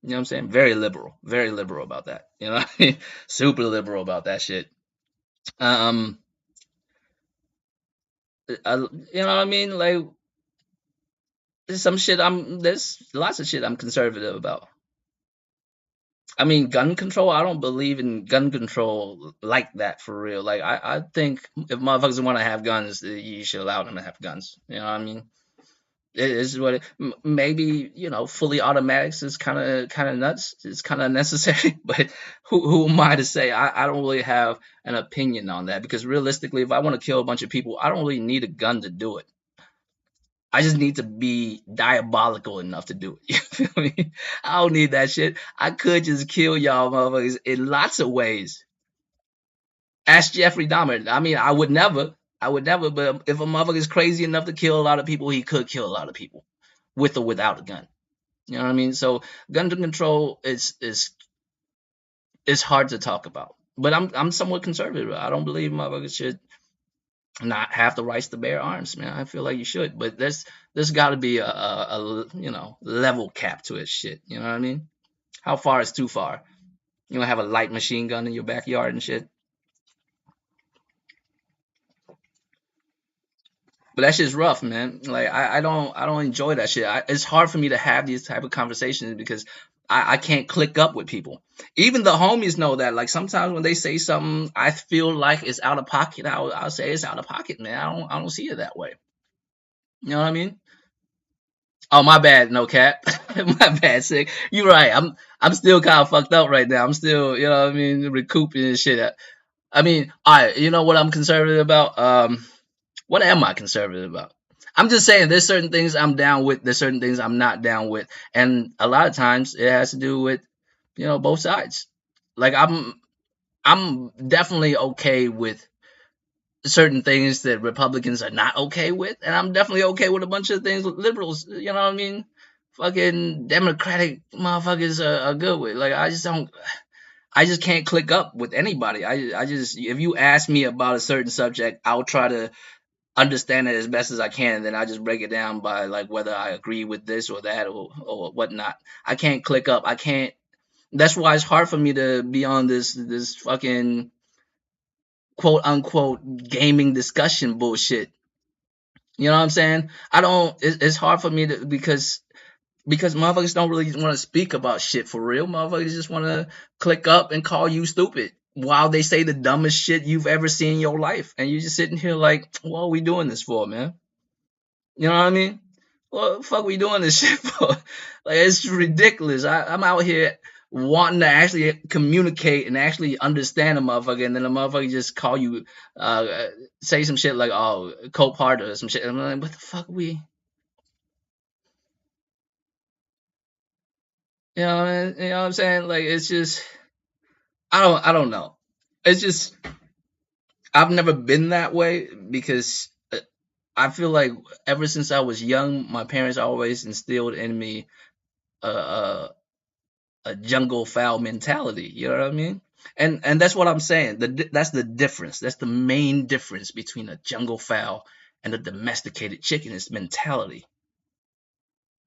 S1: you know what I'm saying? Very liberal about that. You know what I mean? Super liberal about that shit. Um, you know what I mean? Like there's lots of shit I'm conservative about. I mean, gun control. I don't believe in gun control like that for real. Like I think if motherfuckers want to have guns, you should allow them to have guns. You know what I mean? It is what maybe fully automatics is kind of nuts. It's kind of necessary, but who am I to say? I don't really have an opinion on that because realistically, if I want to kill a bunch of people, I don't really need a gun to do it. I just need to be diabolical enough to do it. You feel me? I don't need that shit. I could just kill y'all motherfuckers in lots of ways. Ask Jeffrey Dahmer. I mean, I would never, but if a motherfucker is crazy enough to kill a lot of people, he could kill a lot of people with or without a gun. You know what I mean? So gun control is hard to talk about. But I'm somewhat conservative. I don't believe motherfuckers should not have the rights to bear arms, man. I feel like you should, but there's got to be a level cap to it. Shit, you know what I mean? How far is too far? You don't have a light machine gun in your backyard and shit. But that shit's rough, man. Like I don't enjoy that shit. It's hard for me to have these type of conversations because I can't click up with people. Even the homies know that. Like sometimes when they say something, I feel like it's out of pocket. I'll say it's out of pocket, man. I don't see it that way. You know what I mean? Oh, my bad, no cap. My bad, sick. You're right. I'm still kind of fucked up right now. I'm still, you know what I mean, recouping and shit. I mean, all right, you know what I'm conservative about? What am I conservative about? I'm just saying there's certain things I'm down with, there's certain things I'm not down with. And a lot of times it has to do with, both sides. Like I'm definitely okay with certain things that Republicans are not okay with, and I'm definitely okay with a bunch of things liberals, you know what I mean? Fucking Democratic motherfuckers are good with. Like I just can't click up with anybody. I just, if you ask me about a certain subject, I'll try to understand it as best as I can, and then I just break it down by like whether I agree with this or that or whatnot. I can't click up. I can't. That's why it's hard for me to be on this fucking quote unquote gaming discussion bullshit. You know what I'm saying? I don't. It's hard for me to because motherfuckers don't really want to speak about shit for real. Motherfuckers just want to click up and call you stupid while they say the dumbest shit you've ever seen in your life, and you're just sitting here like, what are we doing this for, man? You know what I mean? What the fuck we doing this shit for? Like it's ridiculous. I'm out here wanting to actually communicate and actually understand a motherfucker, and then a motherfucker just call you, say some shit like, "Oh, Cope Hard" or some shit. I'm like, what the fuck we? You know what I'm saying? Like it's just, I don't know. It's just I've never been that way because I feel like ever since I was young, my parents always instilled in me a, a jungle fowl mentality. You know what I mean? And that's what I'm saying. That's the difference. That's the main difference between a jungle fowl and a domesticated chicken is mentality.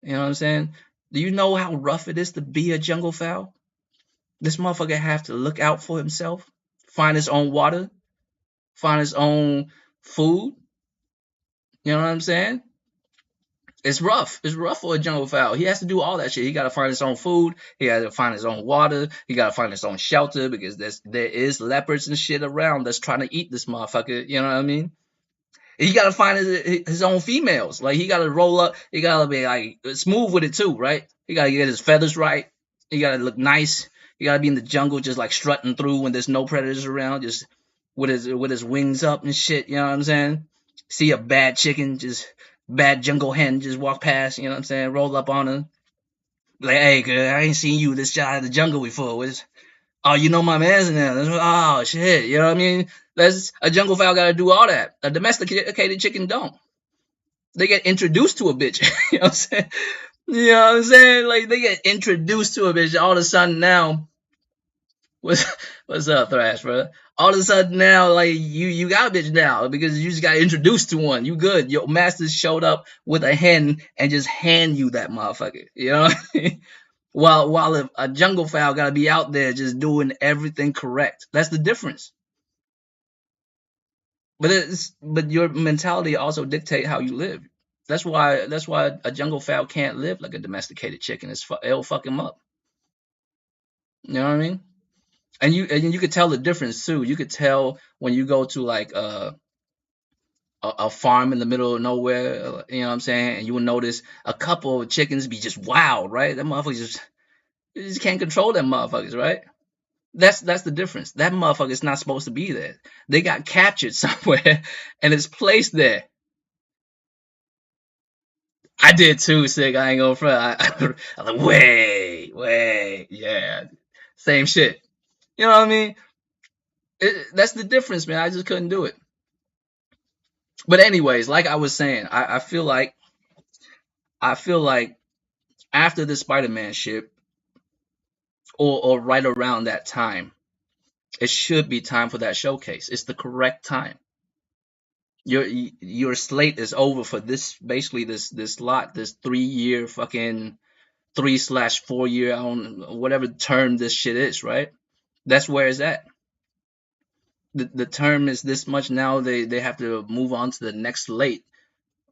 S1: You know what I'm saying? Do you know how rough it is to be a jungle fowl? This motherfucker have to look out for himself, find his own water, find his own food. You know what I'm saying? It's rough. It's rough for a jungle fowl. He has to do all that shit. He got to find his own food. He got to find his own water. He got to find his own shelter because there is leopards and shit around that's trying to eat this motherfucker. You know what I mean? He got to find his own females. Like he got to roll up. He got to be like smooth with it too, right? He got to get his feathers right. He got to look nice. He got to be in the jungle just like strutting through when there's no predators around, just with his wings up and shit. You know what I'm saying? See a bad chicken, just bad jungle hen, just walk past. You know what I'm saying? Roll up on her. Like, hey, girl, I ain't seen you this side of the jungle before. Oh, you know my man's in there. Oh shit, you know what I mean? That's a jungle fowl got to do all that. A domesticated chicken don't. They get introduced to a bitch. You know what I'm saying? You know what I'm saying? Like they get introduced to a bitch. All of a sudden now, what's what's up, Thrash, bro? All of a sudden now, like you got a bitch now because you just got introduced to one. You good? Your master showed up with a hen and just hand you that motherfucker. You know what I mean? While a jungle fowl gotta be out there just doing everything correct. That's the difference. But your mentality also dictate how you live. That's why a jungle fowl can't live like a domesticated chicken. It'll fuck him up. You know what I mean? And you could tell the difference too. You could tell when you go to like a farm in the middle of nowhere. You know what I'm saying? And you will notice a couple of chickens be just wild, right? That motherfuckers just can't control them motherfuckers, right? That's the difference. That motherfucker's not supposed to be there. They got captured somewhere and it's placed there. I did too, sick. I ain't gonna front. I was like, wait, yeah, same shit. You know what I mean? That's the difference, man. I just couldn't do it. But anyways, like I was saying, I feel like after the Spider-Man ship, or right around that time, it should be time for that showcase. It's the correct time. Your slate is over for this basically this lot, this 3 year fucking 3/4 year, I don't whatever term this shit is, right? That's where it's at. The term is this much now. They have to move on to the next slate,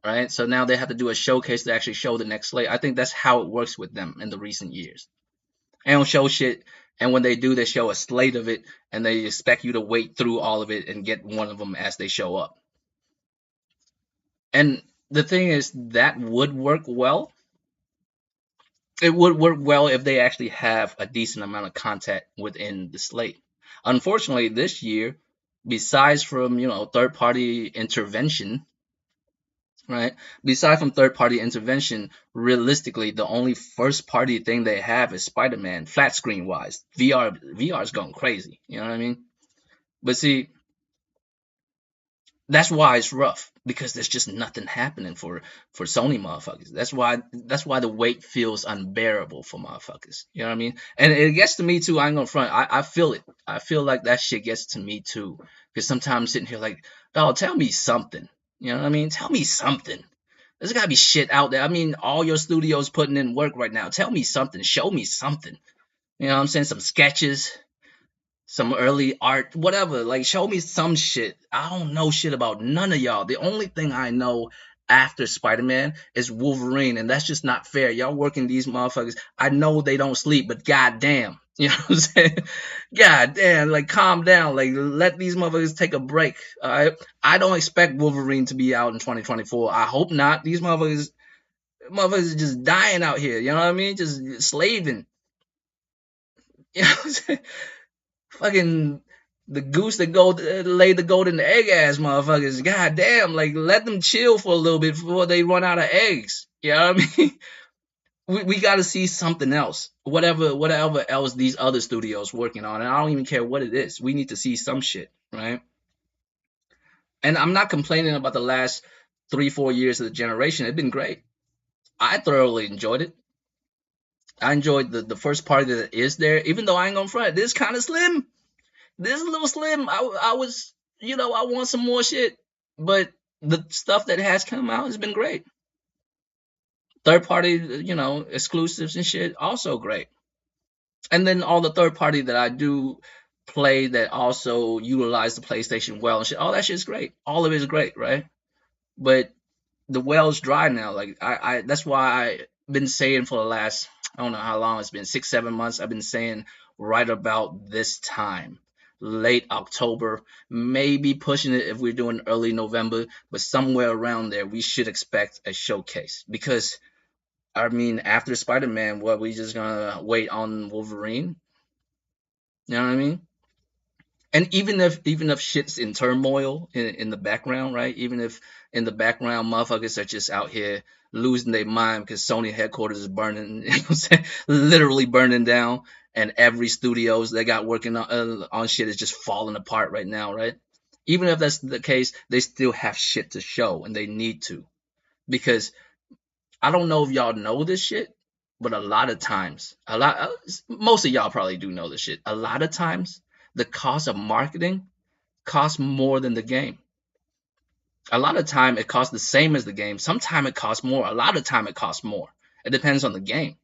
S1: right? So now they have to do a showcase to actually show the next slate. I think that's how it works with them in the recent years. They don't show shit, and when they do, they show a slate of it, and they expect you to wait through all of it and get one of them as they show up. And the thing is, that would work well It would work well if they actually have a decent amount of content within the slate. Unfortunately, this year, besides from third party intervention, right? Besides from third party intervention, realistically, the only first party thing they have is Spider Man, flat screen wise. VR is going crazy. You know what I mean? But see, that's why it's rough because there's just nothing happening for Sony motherfuckers. That's why the weight feels unbearable for motherfuckers. You know what I mean? And it gets to me too. I ain't gonna front. I feel it. I feel like that shit gets to me too. Because sometimes I'm sitting here like, dog, tell me something. You know what I mean? Tell me something. There's gotta be shit out there. I mean, all your studios putting in work right now. Tell me something. Show me something. You know what I'm saying? Some sketches, some early art, whatever. Like, show me some shit. I don't know shit about none of y'all. The only thing I know after Spider-Man is Wolverine, and that's just not fair. Y'all working these motherfuckers. I know they don't sleep, but goddamn. You know what I'm saying? God damn, like calm down. Like let these motherfuckers take a break. All right. I don't expect Wolverine to be out in 2024. I hope not. These motherfuckers are just dying out here. You know what I mean? Just slaving. You know what I'm saying? Fucking the goose that go lay the golden egg ass motherfuckers. God damn, like let them chill for a little bit before they run out of eggs. You know what I mean? We got to see something else. Whatever else these other studios working on, and I don't even care what it is. We need to see some shit, right? And I'm not complaining about the last 3-4 years of the generation. It's been great. I thoroughly enjoyed it. I enjoyed the first party that is there, even though I ain't gonna front. This kind of slim. This is a little slim. I was, I want some more shit, but the stuff that has come out has been great. Third party, exclusives and shit, also great. And then all the third party that I do play that also utilize the PlayStation well and shit, all that shit is great. All of it is great, right? But the well's dry now. Like I that's why I've been saying for the last, I don't know how long it's been, 6-7 months. I've been saying right about this time, late October, maybe pushing it if we're doing early November, but somewhere around there we should expect a showcase. Because I mean, after Spider-Man, what, we just gonna wait on Wolverine? You know what I mean? And even if shit's in turmoil in the background, right? Even if in the background motherfuckers are just out here losing their mind because Sony headquarters is burning, you know what I'm saying? Literally burning down, and every studios they got working on shit is just falling apart right now, right? Even if that's the case, they still have shit to show, and they need to. Because I don't know if y'all know this shit, but a lot of times, most of y'all probably do know this shit. A lot of times, the cost of marketing costs more than the game. A lot of time it costs the same as the game. Sometimes it costs more. A lot of time it costs more. It depends on the game.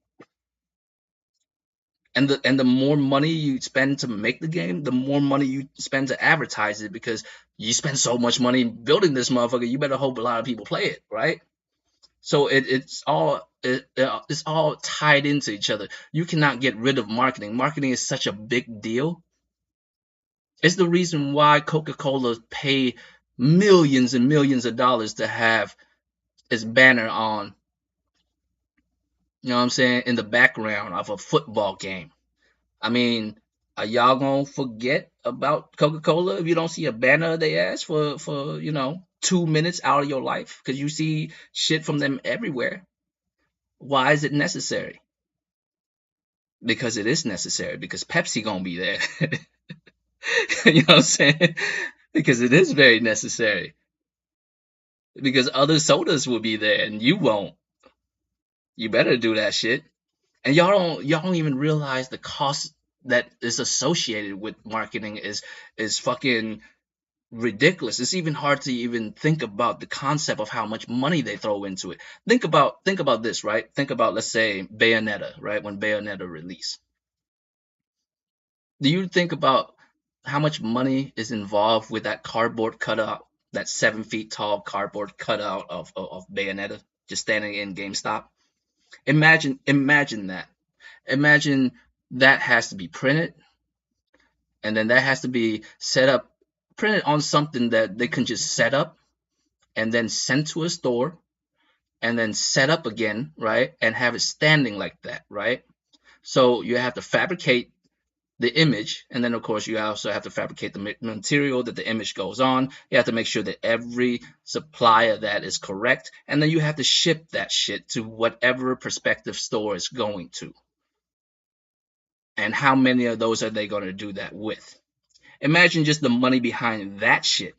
S1: And the more money you spend to make the game, the more money you spend to advertise it, because you spend so much money building this motherfucker, you better hope a lot of people play it, right? So it's all tied into each other. You cannot get rid of marketing. Marketing is such a big deal. It's the reason why Coca-Cola pay millions and millions of dollars to have its banner on, you know what I'm saying, in the background of a football game. I mean, are y'all gonna forget about Coca-Cola if you don't see a banner they ask for 2 minutes out of your life? Because you see shit from them everywhere. Why is it necessary? Because it is necessary. Because Pepsi gonna be there. You know what I'm saying? Because it is very necessary. Because other sodas will be there and you won't. You better do that shit. And y'all don't even realize the cost that is associated with marketing is fucking ridiculous. It's even hard to even think about the concept of how much money they throw into it. Think about this, right? Think about, let's say, Bayonetta, right? When Bayonetta released. Do you think about how much money is involved with that cardboard cutout, that 7 feet tall cardboard cutout of Bayonetta just standing in GameStop? Imagine that. Imagine that has to be printed, and then that has to be set up, printed on something that they can just set up and then sent to a store, and then set up again, right? And have it standing like that, right? So you have to fabricate the image, and then of course you also have to fabricate the material that the image goes on. You have to make sure that every supplier that is correct, and then you have to ship that shit to whatever prospective store is going to. And how many of those are they going to do that with? Imagine just the money behind that shit,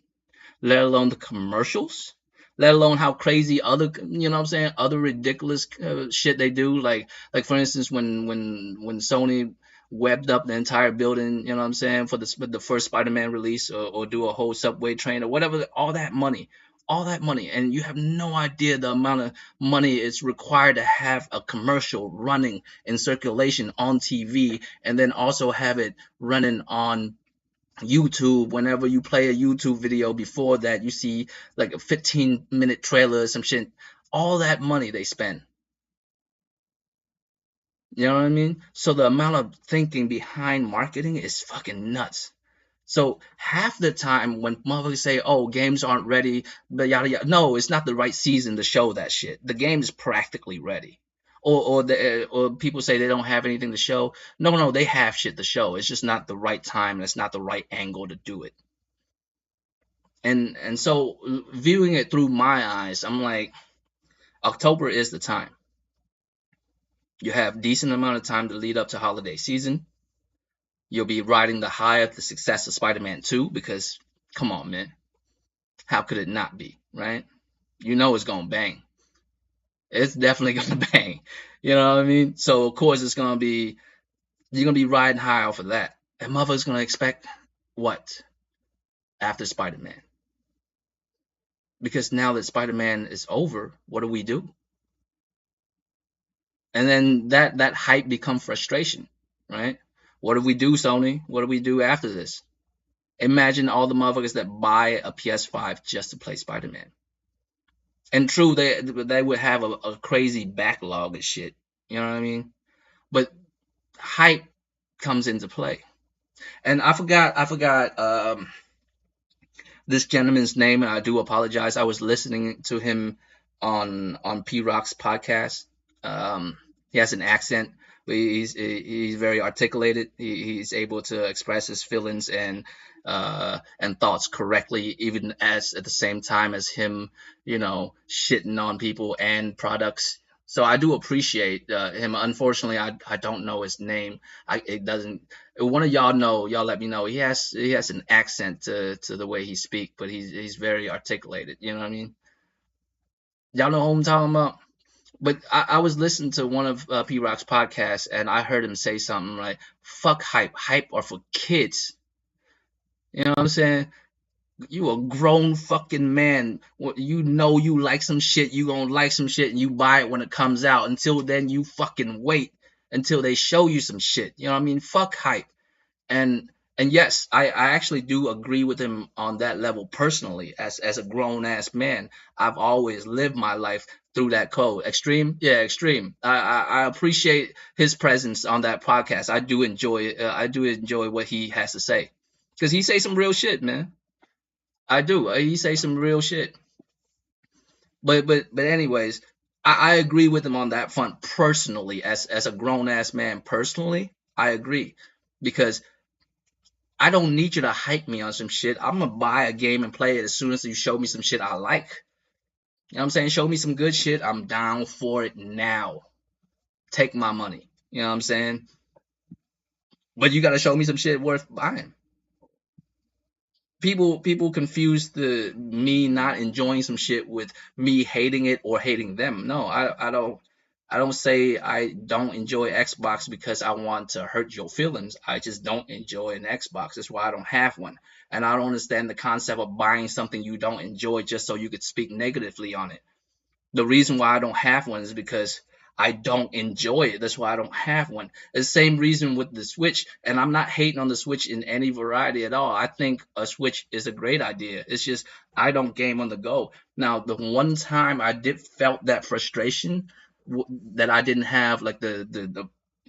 S1: let alone the commercials, let alone how crazy other, you know what I'm saying, other ridiculous shit they do. Like for instance, when Sony webbed up the entire building, you know what I'm saying, for the first Spider-Man release, or do a whole subway train or whatever, all that money, and you have no idea the amount of money it's required to have a commercial running in circulation on TV, and then also have it running on YouTube. Whenever you play a YouTube video, before that you see like a 15-minute trailer or some shit. All that money they spend. You know what I mean? So the amount of thinking behind marketing is fucking nuts. So half the time when motherfuckers say, "Oh, games aren't ready," but yada yada, no, it's not the right season to show that shit. The game is practically ready. Or people say they don't have anything to show. No, no, they have shit to show. It's just not the right time. And it's not the right angle to do it. And so viewing it through my eyes, I'm like, October is the time. You have decent amount of time to lead up to holiday season. You'll be riding the high of the success of Spider-Man 2, because come on, man, how could it not be, right? You know it's gonna bang. It's definitely gonna bang. You know what I mean? So of course it's gonna be, you're gonna be riding high off of that, and motherfuckers gonna expect what after Spider-Man? Because now that Spider-Man is over, what do we do? And then that hype become frustration, right? What do we do, Sony? What do we do after this? Imagine all the motherfuckers that buy a PS5 just to play Spider-Man. And true, they would have a crazy backlog of shit. You know what I mean? But hype comes into play. And I forgot this gentleman's name, and I do apologize. I was listening to him on P Rock's podcast. He has an accent, but he's very articulated. He's able to express his feelings and thoughts correctly, even as at the same time as him, shitting on people and products. So I do appreciate him. Unfortunately, I don't know his name. It doesn't. One of y'all know. Y'all let me know. He has an accent to the way he speaks, but he's very articulated. You know what I mean? Y'all know who I'm talking about. But I was listening to one of P Rock's podcasts, and I heard him say something like, "Fuck hype. Hype are for kids." You know what I'm saying? You a grown fucking man. You know you like some shit. You gonna like some shit, and you buy it when it comes out. Until then, you fucking wait until they show you some shit. You know what I mean? Fuck hype. And yes, I actually do agree with him on that level personally. As a grown ass man, I've always lived my life through that code. Extreme, yeah, extreme. I appreciate his presence on that podcast. I do enjoy what he has to say, because he say some real shit, man. I do. He say some real shit. But anyways, I agree with him on that front personally. As a grown ass man personally, I agree, because I don't need you to hype me on some shit. I'm gonna buy a game and play it as soon as you show me some shit I like. You know what I'm saying? Show me some good shit. I'm down for it now. Take my money. You know what I'm saying? But you gotta show me some shit worth buying. People confuse the me not enjoying some shit with me hating it or hating them. No, I don't say I don't enjoy Xbox because I want to hurt your feelings. I just don't enjoy an Xbox. That's why I don't have one. And I don't understand the concept of buying something you don't enjoy just so you could speak negatively on it. The reason why I don't have one is because I don't enjoy it. That's why I don't have one. It's the same reason with the Switch, and I'm not hating on the Switch in any variety at all. I think a Switch is a great idea. It's just I don't game on the go. Now, the one time I did felt that frustration, that I didn't have like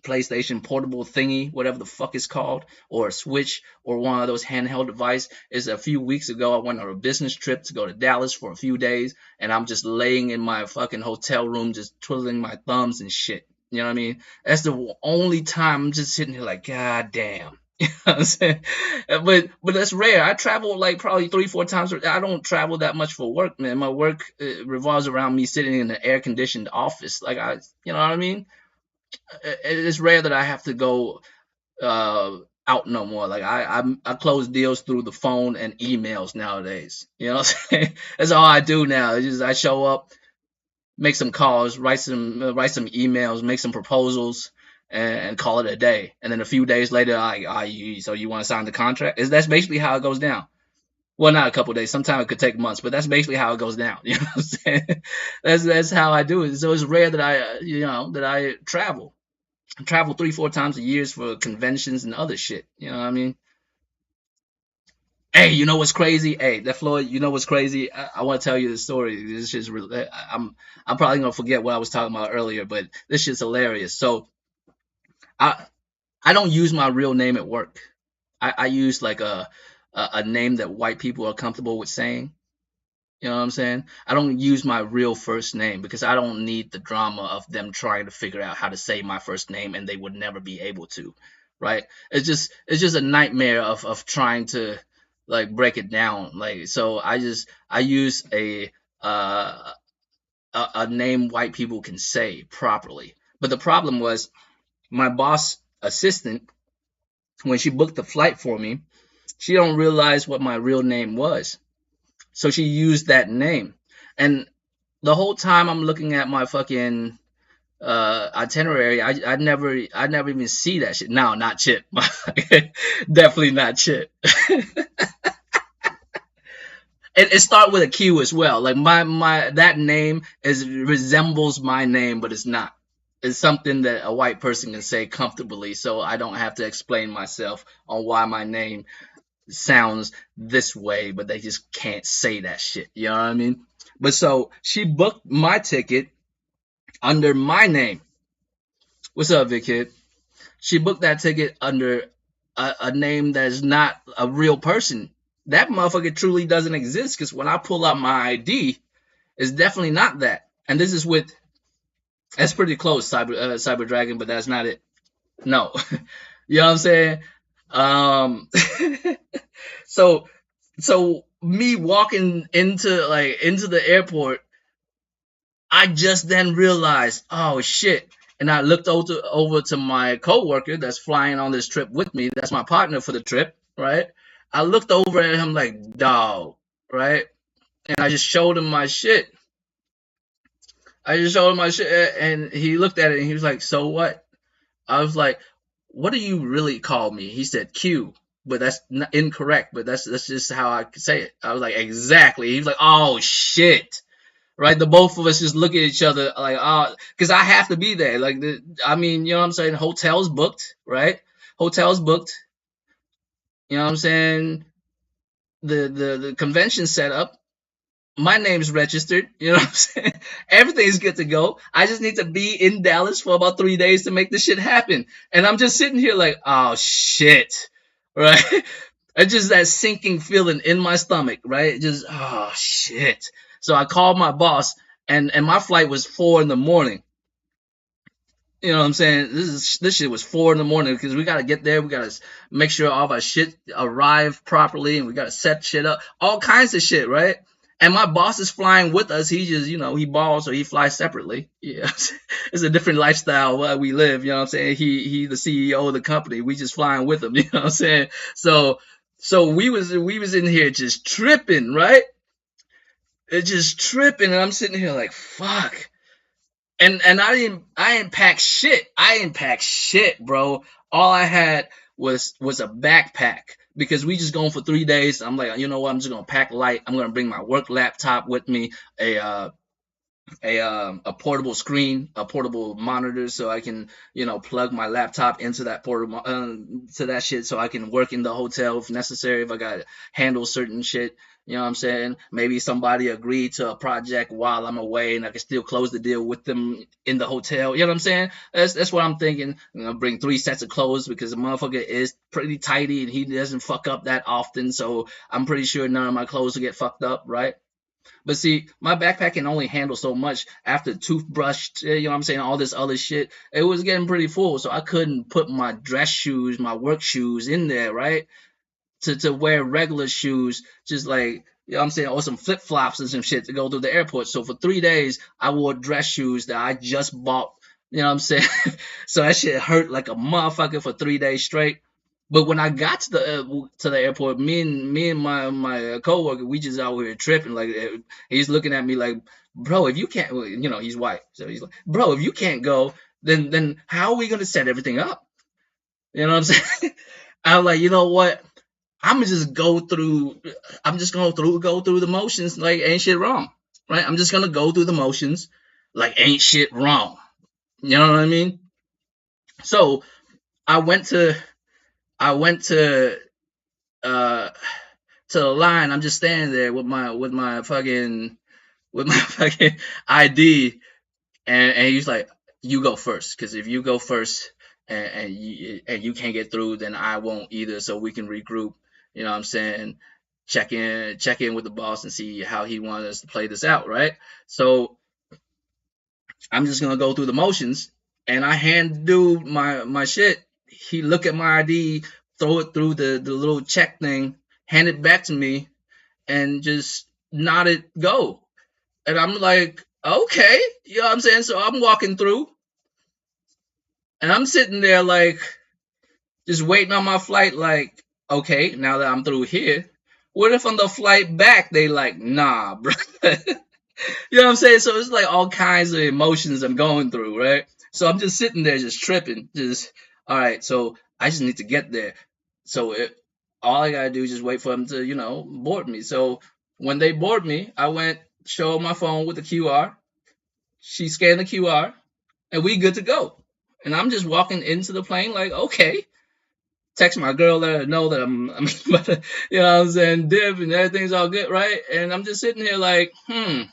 S1: PlayStation portable thingy, whatever the fuck it's called, or a Switch, or one of those handheld devices. Is a few weeks ago, I went on a business trip to go to Dallas for a few days, and I'm just laying in my fucking hotel room, just twiddling my thumbs and shit. You know what I mean? That's the only time I'm just sitting here like, God damn. You know what I'm saying? But that's rare. I travel like probably 3-4 times. I don't travel that much for work, man. My work revolves around me sitting in an air conditioned office. Like you know what I mean? It's rare that I have to go out no more. Like I close deals through the phone and emails nowadays. You know what I'm saying? That's all I do now. It's just I show up, make some calls, write some emails, make some proposals, and call it a day. And then a few days later, so you want to sign the contract? That's basically how it goes down. Well, not a couple of days. Sometimes it could take months, but that's basically how it goes down. You know what I'm saying? That's how I do it. So it's rare that I travel. I travel 3-4 times a year for conventions and other shit. You know what I mean? Hey, you know what's crazy? Hey, that Floyd, you know what's crazy? I want to tell you the story. This shit's really, I'm probably gonna forget what I was talking about earlier, but this shit's hilarious. So I I don't use my real name at work. I use like a name that white people are comfortable with saying. You know what I'm saying? I don't use my real first name because I don't need the drama of them trying to figure out how to say my first name and they would never be able to, right? It's just a nightmare of trying to like break it down. Like so I use uh, a name white people can say properly. But the problem was my boss assistant when she booked the flight for me, she don't realize what my real name was. So she used that name. And the whole time I'm looking at my fucking itinerary, I never even see that shit. No, not Chip. Definitely not Chip. It start with a Q as well. Like my that name resembles my name, but it's not. It's something that a white person can say comfortably, so I don't have to explain myself on why my name sounds this way, but they just can't say that shit. You know what I mean? But so she booked my ticket under my name. What's up, Vic Kid? She booked that ticket under a name that is not a real person. That motherfucker truly doesn't exist because when I pull up my ID, it's definitely not that. And this is with that's pretty close, Cyber Dragon, but that's not it. No, you know what I'm saying? Um, so so me walking into the airport, I just then realized, oh shit. And I looked over to my coworker that's flying on this trip with me. That's my partner for the trip, right? I looked over at him like, dog, right? And I just showed him my shit. And he looked at it and he was like, so what? I was like, what do you really call me? He said Q, but that's incorrect. But that's just how I say it. I was like, exactly. He was like, oh shit, right? The both of us just look at each other like, oh, because I have to be there. Like, I mean, you know what I'm saying? Hotels booked, right? Hotels booked. You know what I'm saying? The convention set up. My name's registered. You know what I'm saying? Everything's good to go. I just need to be in Dallas for about 3 days to make this shit happen. And I'm just sitting here like, oh shit, right? It's just that sinking feeling in my stomach, right? Just oh shit. So I called my boss, and my flight was 4 in the morning. You know what I'm saying? This shit was 4 in the morning because we gotta get there. We gotta make sure all of our shit arrive properly, and we gotta set shit up, all kinds of shit, right? And my boss is flying with us. He just, he balls, so he flies separately. Yeah, it's a different lifestyle where we live. You know what I'm saying? He the CEO of the company. We just flying with him. You know what I'm saying? So we was in here just tripping, right? It's just tripping, and I'm sitting here like fuck. And I didn't pack shit. I didn't pack shit, bro. All I had was a backpack because we just going for 3 days. I'm like, you know what? I'm just gonna pack light. I'm gonna bring my work laptop with me, a portable screen, a portable monitor, so I can plug my laptop into that portable to that shit, so I can work in the hotel if necessary, if I gotta handle certain shit. You know what I'm saying? Maybe somebody agreed to a project while I'm away, and I can still close the deal with them in the hotel. You know what I'm saying? That's what I'm thinking. Bring 3 sets of clothes because the motherfucker is pretty tidy and he doesn't fuck up that often. So I'm pretty sure none of my clothes will get fucked up, right? But see, my backpack can only handle so much after toothbrush, you know what I'm saying, all this other shit. It was getting pretty full, so I couldn't put my dress shoes, my work shoes in there, right? To wear regular shoes, just like, you know what I'm saying, or some flip flops and some shit to go through the airport. So for 3 days, I wore dress shoes that I just bought, you know what I'm saying? So that shit hurt like a motherfucker for 3 days straight. But when I got to the airport, me and my coworker, we just out here tripping. Like he's looking at me like, bro, if you can't, well, he's white, so he's like, bro, if you can't go, then how are we gonna set everything up? You know what I'm saying? I'm like, you know what? I'm just go through. I'm just gonna go through the motions like ain't shit wrong, right? I'm just gonna go through the motions like ain't shit wrong. You know what I mean? So I went to I went uh to the line. I'm just standing there with my fucking ID, and he's like, "You go first, because if you go first and you can't get through, then I won't either. So we can regroup." You know what I'm saying? Check in with the boss and see how he wants us to play this out, right? So I'm just gonna go through the motions, and I hand dude my shit. He look at my ID, throw it through the little check thing, hand it back to me, and just nod it go. And I'm like, okay, you know what I'm saying? So I'm walking through, and I'm sitting there like just waiting on my flight. Like, okay, now that I'm through here, what if on the flight back they like, nah, bro? You know what I'm saying? So it's like all kinds of emotions I'm going through, right? So I'm just sitting there, just tripping, just all right. So I just need to get there. So all I gotta do is just wait for them to, board me. So when they board me, I went show my phone with the QR. She scanned the QR, and we good to go. And I'm just walking into the plane like, okay. Text my girl, let her know that I'm about to, you know what I'm saying, dip and everything's all good, right? And I'm just sitting here like, all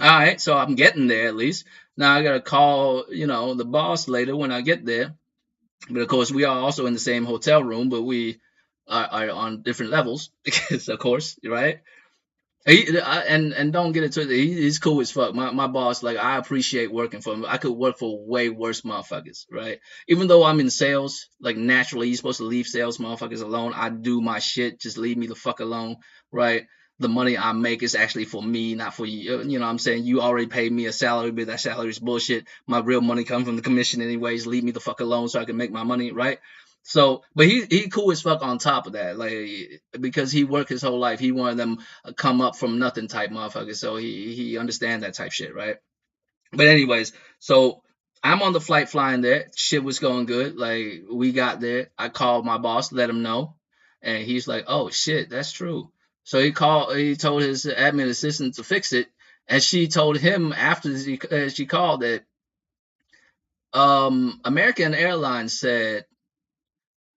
S1: right, so I'm getting there at least. Now I gotta call, the boss later when I get there. But of course, we are also in the same hotel room, but we are on different levels, because of course, right? And don't get it twisted. He's cool as fuck. My boss, like, I appreciate working for him. I could work for way worse motherfuckers, right? Even though I'm in sales, like naturally you're supposed to leave sales motherfuckers alone. I do my shit. Just leave me the fuck alone, right? The money I make is actually for me, not for you. You know what I'm saying? You already paid me a salary, but that salary is bullshit. My real money comes from the commission anyways. Leave me the fuck alone so I can make my money, right? So, but he cool as fuck on top of that, like because he worked his whole life. He one of them come up from nothing type motherfucker. So he understand that type shit, right? But anyways, so I'm on the flight flying there. Shit was going good. Like we got there. I called my boss, let him know, and he's like, "Oh shit, that's true." So he told his admin assistant to fix it, and she told him after she called that American Airlines said,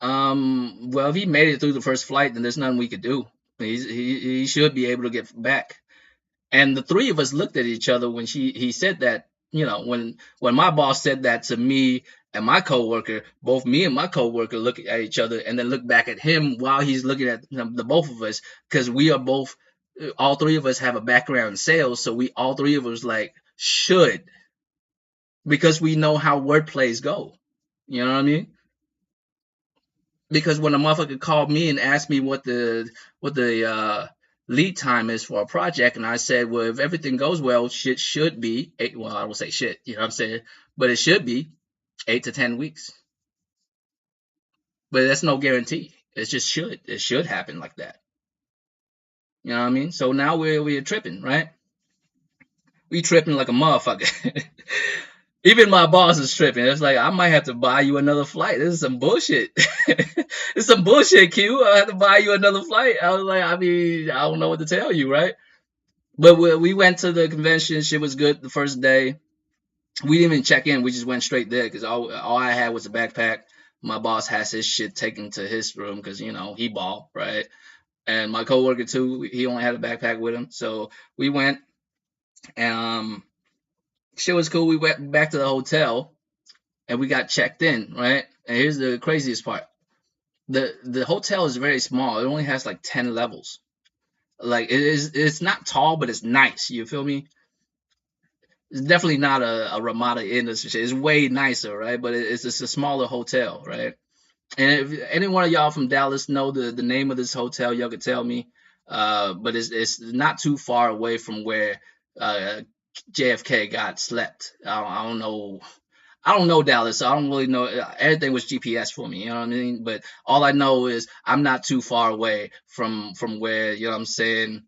S1: well, if he made it through the first flight, then there's nothing we could do. He should be able to get back. And the three of us looked at each other when he said that. When my boss said that to me and my coworker, both me and my coworker look at each other and then look back at him while he's looking at the both of us, because we are both, all three of us have a background in sales, so we all three of us like should, because we know how word plays go. You know what I mean? Because when a motherfucker called me and asked me what the lead time is for a project, and I said, well, if everything goes well, shit should be eight. Well, I will say shit, you know what I'm saying, but it should be 8 to 10 weeks. But that's no guarantee. It just should. It should happen like that. You know what I mean? So now we're tripping, right? We tripping like a motherfucker. Even my boss is tripping. It's like, I might have to buy you another flight. This is some bullshit. It's some bullshit, Q. I have to buy you another flight. I was like, I mean, I don't know what to tell you, right? But we went to the convention. Shit was good the first day. We didn't even check in. We just went straight there because all I had was a backpack. My boss has his shit taken to his room because, he ball, right? and my coworker too. He only had a backpack with him, so we went, and shit was cool. We went back to the hotel, and we got checked in, right? And here's the craziest part: the hotel is very small. It only has like 10 levels. Like it's not tall, but it's nice. You feel me? It's definitely not a Ramada Inn or some shit. It's way nicer, right? But it's just a smaller hotel, right? And if any one of y'all from Dallas know the name of this hotel, y'all could tell me. But it's not too far away from where uh, JFK got slept. I don't know Dallas, so I don't really know. Everything was GPS for me, you know what I mean? But all I know is I'm not too far away from where, you know what I'm saying,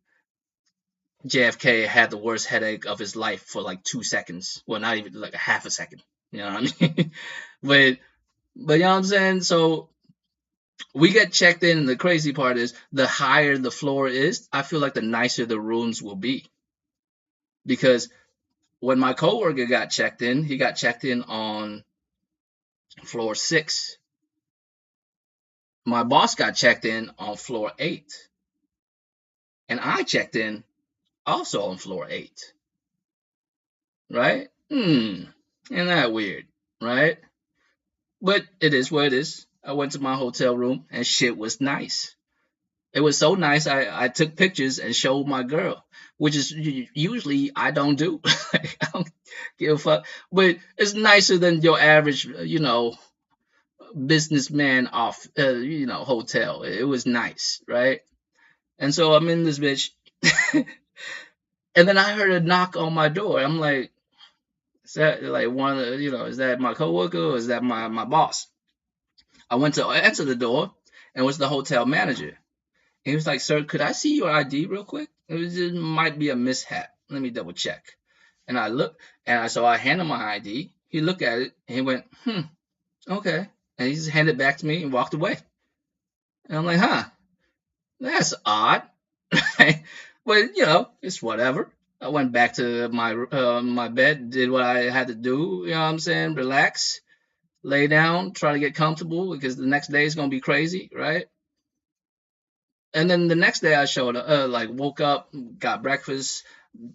S1: JFK had the worst headache of his life for like 2 seconds. Well, not even like a half a second. You know what I mean? but but you know what I'm saying? So we get checked in, and the crazy part is the higher the floor is, I feel like the nicer the rooms will be. Because when my coworker got checked in, he got checked in on floor 6. My boss got checked in on floor 8. And I checked in also on floor 8. Right? Isn't that weird? Right? But it is what it is. I went to my hotel room and shit was nice. It was so nice. I took pictures and showed my girl, which is usually I don't do. I don't give a fuck. But it's nicer than your average, businessman off, hotel. It was nice, right? And so I'm in this bitch, and then I heard a knock on my door. I'm like, is that like one of the, is that my coworker or is that my boss? I went to answer the door, and it was the hotel manager. He was like, "Sir, could I see your ID real quick? It might be a mishap. Let me double check." And I looked, and so I handed my ID. He looked at it, and he went, okay. And he just handed it back to me and walked away. And I'm like, huh, that's odd. But, it's whatever. I went back to my bed, did what I had to do, you know what I'm saying? Relax, lay down, try to get comfortable because the next day is going to be crazy, right? And then the next day I showed up, woke up, got breakfast,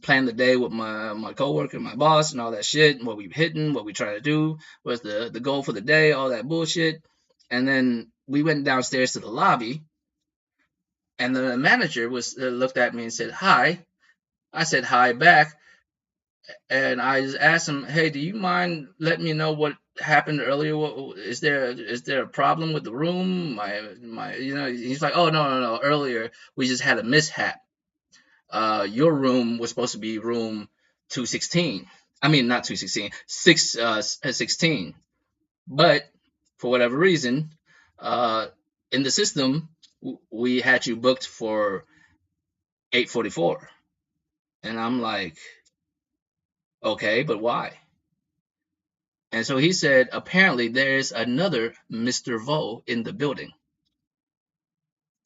S1: planned the day with my coworker, my boss, and all that shit, what we hitting, what we try to do, what's the goal for the day, all that bullshit. And then we went downstairs to the lobby, and the manager was looked at me and said hi. I said hi back, and I just asked him, "Hey, do you mind letting me know what happened earlier? Is there a problem with the room? He's like, "Oh, no. Earlier we just had a mishap. Your room was supposed to be room 216. I mean, not 216, 16. But for whatever reason, in the system, we had you booked for 8:44." And I'm like, okay, but why? And so he said, apparently there's another Mr. Vo in the building.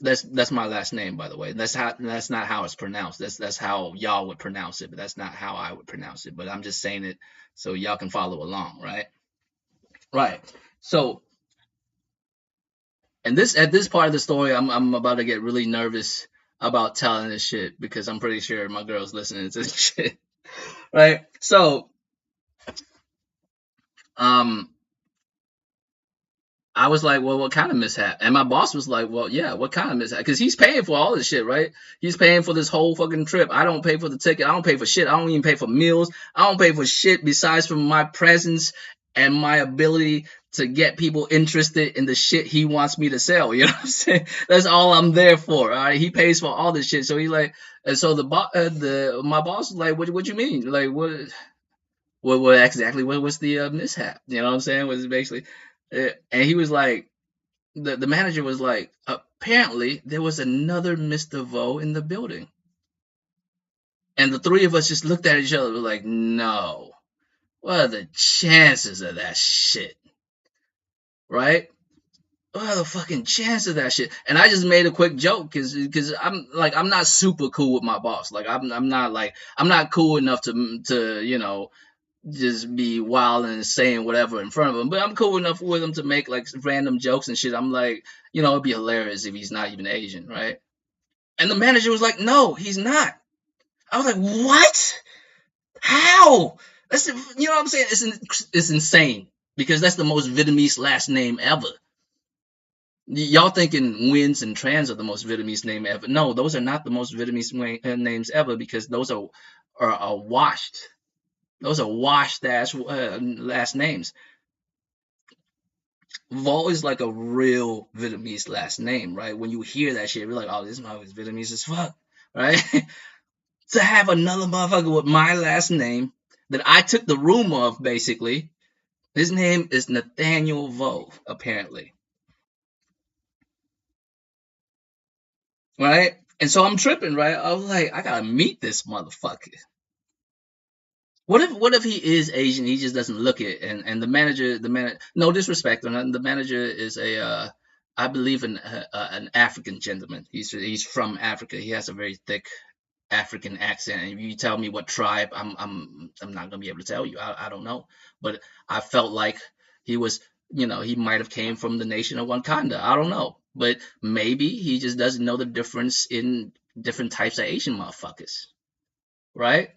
S1: That's my last name, by the way. That's not how it's pronounced. That's how y'all would pronounce it, but that's not how I would pronounce it. But I'm just saying it so y'all can follow along, right? Right. So, and at this part of the story, I'm about to get really nervous about telling this shit because I'm pretty sure my girl's listening to this shit. Right? So, I was like, well, what kind of mishap? And my boss was like, well, yeah, what kind of mishap? Because he's paying for all this shit, right? He's paying for this whole fucking trip. I don't pay for the ticket. I don't pay for shit. I don't even pay for meals. I don't pay for shit besides from my presence and my ability to get people interested in the shit he wants me to sell. You know what I'm saying? That's all I'm there for. All right. He pays for all this shit. So he's like, and so my boss was like, what you mean? Like, what exactly? What was the mishap? You know what I'm saying? Was basically, and he was like, the manager was like, apparently there was another Mr. Vo in the building, and the three of us just looked at each other like, no, what are the chances of that shit, right? What are the fucking chances of that shit? And I just made a quick joke because I'm not super cool with my boss. Like I'm not cool enough to just be wild and saying whatever in front of him. But I'm cool enough with him to make like random jokes and shit. I'm like, it'd be hilarious if he's not even Asian, right? And the manager was like, no, he's not. I was like, what? How? That's, you know what I'm saying? It's insane because that's the most Vietnamese last name ever. Y'all thinking Nguyen's and Trans are the most Vietnamese name ever? No, those are not the most Vietnamese names ever because those are washed. Those are washed ass last names. Vo is like a real Vietnamese last name, right? When you hear that shit, you're like, oh, this motherfucker's Vietnamese as fuck, right? To have another motherfucker with my last name that I took the room of, basically. His name is Nathaniel Vo, apparently, right? And so I'm tripping, right? I was like, I gotta meet this motherfucker. What if he is Asian? He just doesn't look it. And the manager, no disrespect or nothing. The manager is I believe an African gentleman. He's from Africa. He has a very thick African accent. And if you tell me what tribe, I'm not gonna be able to tell you. I don't know. But I felt like he was, he might have came from the nation of Wakanda. I don't know. But maybe he just doesn't know the difference in different types of Asian motherfuckers, right?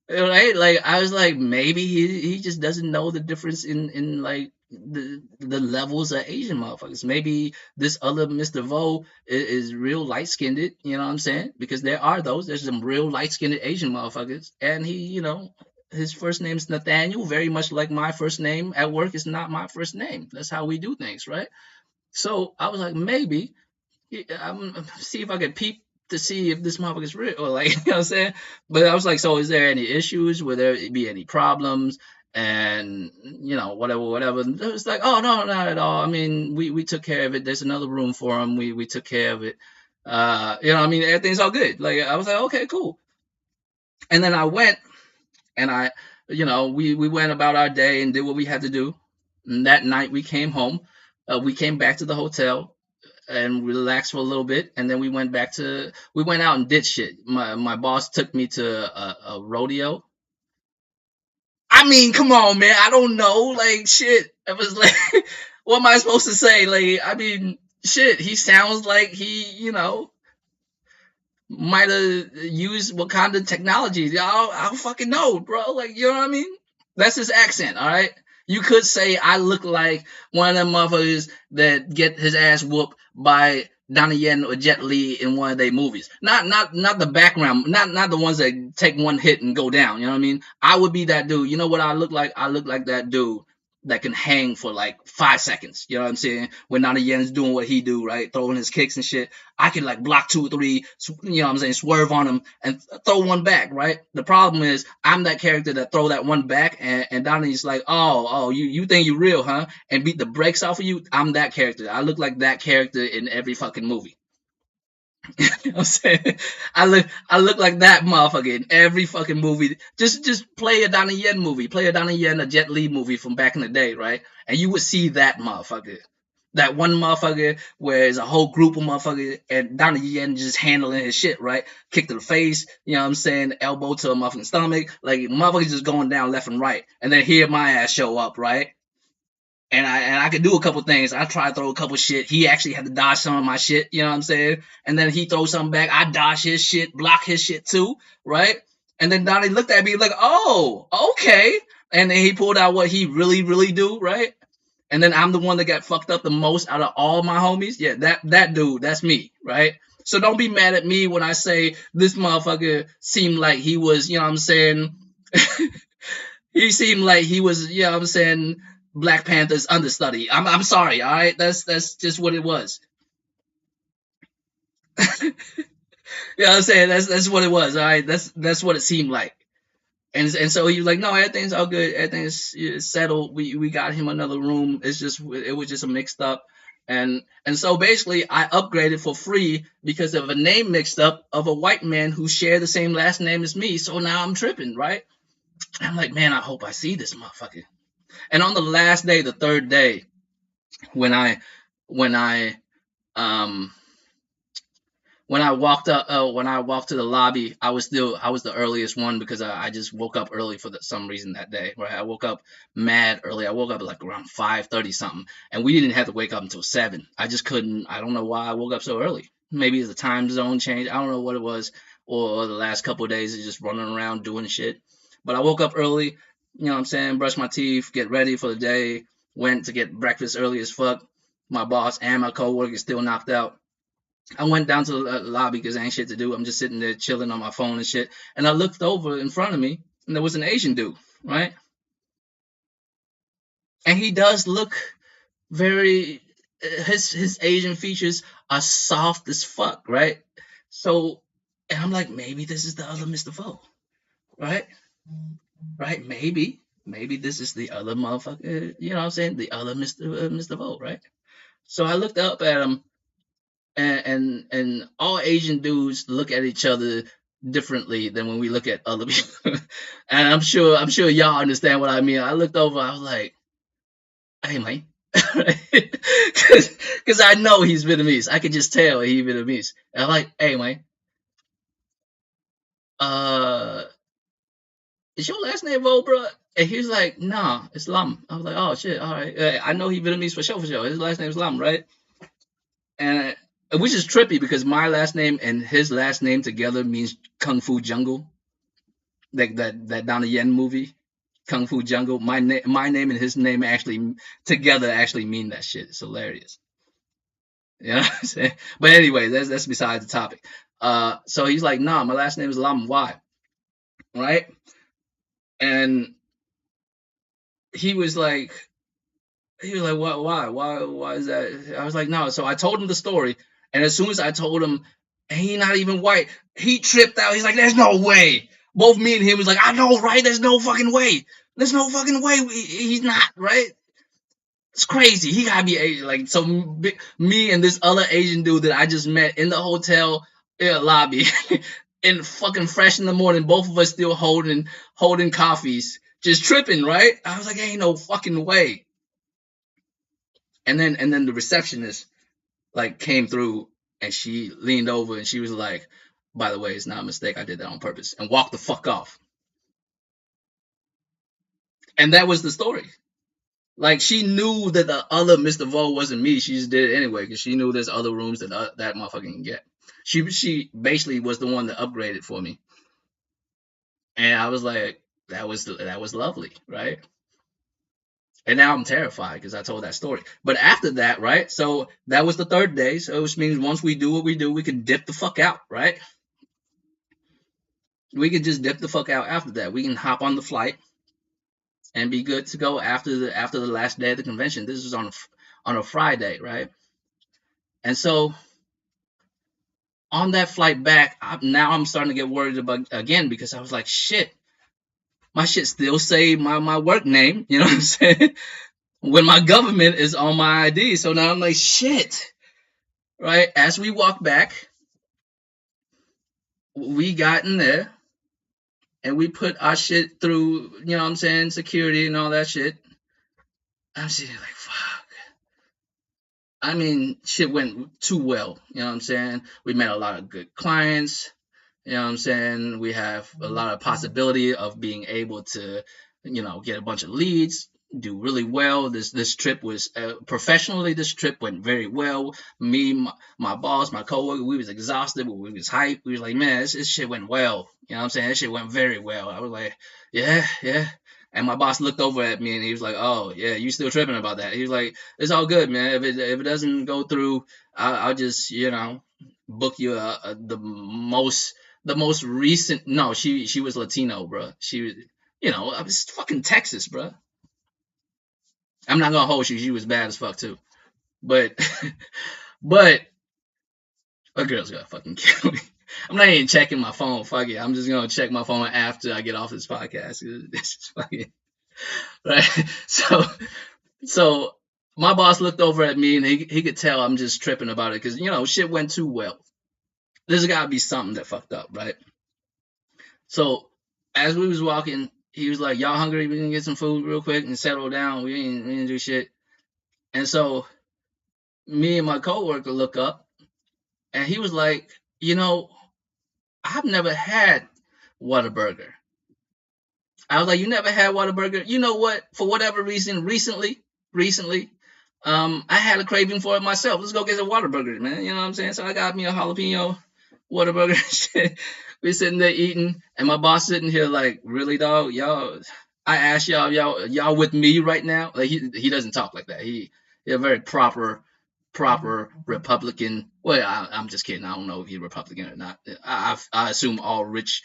S1: Right? Like I was like, maybe he just doesn't know the difference in like the levels of Asian motherfuckers. Maybe this other Mr. Vo is real light skinned, you know what I'm saying? Because there are those. There's some real light skinned Asian motherfuckers. And he, his first name's Nathaniel, very much like my first name at work is not my first name. That's how we do things, right? So I was like, maybe see if I could peep to see if this motherfucker's real or like, you know what I'm saying? But I was like, so is there any issues? Will there be any problems? And whatever. It was like, oh no, not at all. I mean, we took care of it. There's another room for him. We took care of it. I mean, everything's all good. Like I was like, okay, cool. And then I went and we went about our day and did what we had to do. And that night we came home. We came back to the hotel and relaxed for a little bit, and then we went out and did shit. My boss took me to a rodeo. I mean, come on, man. I don't know, like shit. It was like, what am I supposed to say? Like, I mean, shit. He sounds like he, might have used Wakanda technology. I don't fucking know, bro. Like, you know what I mean? That's his accent, all right? You could say I look like one of them motherfuckers that get his ass whooped by Donnie Yen or Jet Li in one of their movies. Not the background, not the ones that take one hit and go down. You know what I mean? I would be that dude. You know what I look like? I look like that dude that can hang for like 5 seconds. You know what I'm saying? When Donnie Yen's doing what he do, right? Throwing his kicks and shit. I can like block 2 or 3, you know what I'm saying? Swerve on him and throw one back, right? The problem is I'm that character that throw that one back and Donnie's like, oh, you think you real, huh? And beat the brakes off of you. I'm that character. I look like that character in every fucking movie. You know what I'm saying? I look like that motherfucker in every fucking movie. Just play a Donnie Yen movie. Play a Donnie Yen, a Jet Li movie from back in the day, right? And you would see that motherfucker. That one motherfucker where it's a whole group of motherfuckers and Donnie Yen just handling his shit, right? Kick to the face, you know what I'm saying? Elbow to a motherfucking stomach. Like motherfuckers just going down left and right. And then here my ass show up, right? And I could do a couple things. I tried to throw a couple shit. He actually had to dodge some of my shit, you know what I'm saying? And then he throws something back. I dodge his shit, block his shit too, right? And then Donnie looked at me like, oh, okay. And then he pulled out what he really, really do, right? And then I'm the one that got fucked up the most out of all my homies. Yeah, that dude, that's me, right? So don't be mad at me when I say this motherfucker seemed like he was, you know what I'm saying? He seemed like he was, you know what I'm saying, Black Panther's understudy. I'm sorry, all right? That's just what it was. You know what I'm saying? That's what it was, all right? That's what it seemed like. And so he was like, no, everything's all good. Everything's settled. We got him another room. It was just a mixed up. And so basically I upgraded for free because of a name mixed up of a white man who shared the same last name as me. So now I'm tripping, right? I'm like, man, I hope I see this motherfucker. And on the last day, the third day, when I when I um when I walked to the lobby, I was the earliest one because I just woke up early for some reason that day. Right, I woke up mad early. I woke up like around 5:30 something, and we didn't have to wake up until 7. I just couldn't. I don't know why I woke up so early. Maybe it's a time zone change. I don't know what it was, or the last couple of days of just running around doing shit. But I woke up early, you know what I'm saying, brushed my teeth, get ready for the day, went to get breakfast early as fuck. My boss and my coworker still knocked out. I went down to the lobby because I ain't shit to do. I'm just sitting there chilling on my phone and shit. And I looked over in front of me, and there was an Asian dude, right? And he does look very. His Asian features are soft as fuck, right? So, and I'm like, maybe this is the other Mr. Vo, right? Right? Maybe this is the other motherfucker. You know what I'm saying? The other Mr. Vo, right? So I looked up at him, and all Asian dudes look at each other differently than when we look at other people. And I'm sure y'all understand what I mean. I looked over, I was like, hey man. Because I know he's Vietnamese. I could just tell he's Vietnamese. And I'm like, hey man, uh, is your last name Vo, bro? And he was like, nah, it's Lam. I was like, oh shit, all right. I know he Vietnamese for sure, for sure. His last name is Lam, right? And which is trippy because my last name and his last name together means Kung Fu Jungle, like that Donnie Yen movie, Kung Fu Jungle. My name and his name actually together actually mean that shit. It's hilarious. You know what I'm saying? But anyway, that's beside the topic. So he's like, nah, my last name is Lam. Why? Right? And he was like, why is that? I was like, no. So I told him the story, and as soon as I told him, and he not even white, he tripped out. He's like, there's no way. Both me and him was like, I know, right? There's no fucking way. There's no fucking way. He's not, right? It's crazy. He gotta be Asian. Like, so me and this other Asian dude that I just met in the hotel lobby, and fucking fresh in the morning, both of us still holding coffees, just tripping, right? I was like, ain't no fucking way. And then the receptionist like came through, and she leaned over and she was like, by the way, it's not a mistake. I did that on purpose, and walked the fuck off. And that was the story. Like, she knew that the other Mr. Vo wasn't me. She just did it anyway because she knew there's other rooms that that motherfucker can get. She basically was the one that upgraded for me, and I was like, that was lovely, right? And now I'm terrified because I told that story. But after that, right? So that was the third day. So which means once we do what we do, we can dip the fuck out, right? We can just dip the fuck out after that. We can hop on the flight and be good to go after the last day of the convention. This was on a Friday, right? And so on that flight back, now I'm starting to get worried about again because I was like, shit, my shit still say my work name. You know what I'm saying? When my government is on my ID. So now I'm like, shit. Right? As we walk back, we got in there and we put our shit through, you know what I'm saying, security and all that shit. I'm sitting like, fuck. I mean, shit went too well. You know what I'm saying? We met a lot of good clients. You know what I'm saying? We have a lot of possibility of being able to, get a bunch of leads, do really well. This trip was professionally. This trip went very well. Me, my boss, my coworker, we was exhausted, but we was hyped. We was like, man, this shit went well. You know what I'm saying? This shit went very well. I was like, yeah, yeah. And my boss looked over at me and he was like, oh yeah, you still tripping about that? He was like, it's all good, man. If it doesn't go through, I'll just book you the most recent. No, she was Latino, bro. She was, I was fucking Texas, bro. I'm not gonna hold you. She was bad as fuck too. But but a girl's gonna fucking kill me. I'm not even checking my phone. Fuck it. I'm just gonna check my phone after I get off this podcast. This is fucking right. So my boss looked over at me and he could tell I'm just tripping about it because shit went too well. There's gotta be something that fucked up, right? So as we was walking, he was like, "Y'all hungry? We can get some food real quick and settle down. We didn't do shit." And so me and my coworker look up, and he was like, "I've never had Whataburger." I was like, "You never had Whataburger?" You know what? For whatever reason, recently, I had a craving for it myself. Let's go get some Whataburgers, man. You know what I'm saying? So I got me a jalapeno Whataburger. Shit. We sitting there eating, and my boss sitting here like, really, dog? Y'all, I asked y'all with me right now? Like he doesn't talk like that. He a very proper Republican. Well, I'm just kidding. I don't know if he's Republican or not. I assume all rich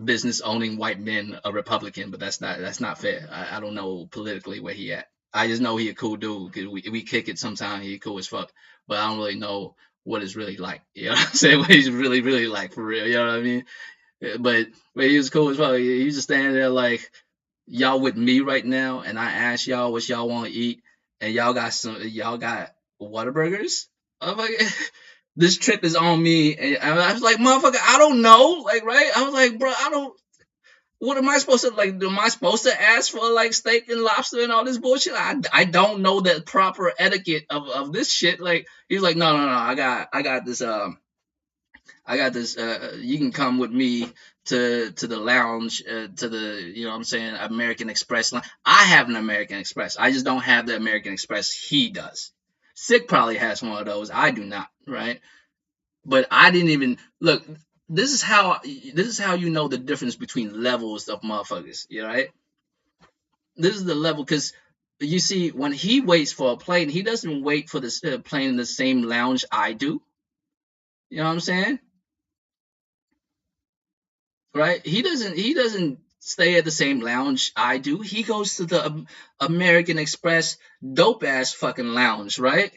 S1: business owning white men are Republican, but that's not fair. I don't know politically where he at. I just know he a cool dude. 'Cause we kick it sometimes. He cool as fuck, but I don't really know what it's really like. You know what I'm saying? What he's really like for real. You know what I mean? But he was cool as fuck. He was just standing there like, y'all with me right now, and I asked y'all what y'all want to eat, and y'all got Whataburgers. I'm like, this trip is on me, and I was like, motherfucker, I don't know, like, right? I was like, bro, I don't. What am I supposed to like? Am I supposed to ask for like steak and lobster and all this bullshit? I don't know the proper etiquette of this shit. Like he's like, no, I got this. You can come with me to the lounge, to the you know what I'm saying American Express line. I have an American Express. I just don't have the American Express he does. Sick probably has one of those. I do not, right? But I didn't even look. This is how you know the difference between levels of motherfuckers. You know, right? This is the level because you see when he waits for a plane, he doesn't wait for the plane in the same lounge I do. You know what I'm saying? Right? He doesn't stay at the same lounge I do. He goes to the American Express dope ass fucking lounge, right?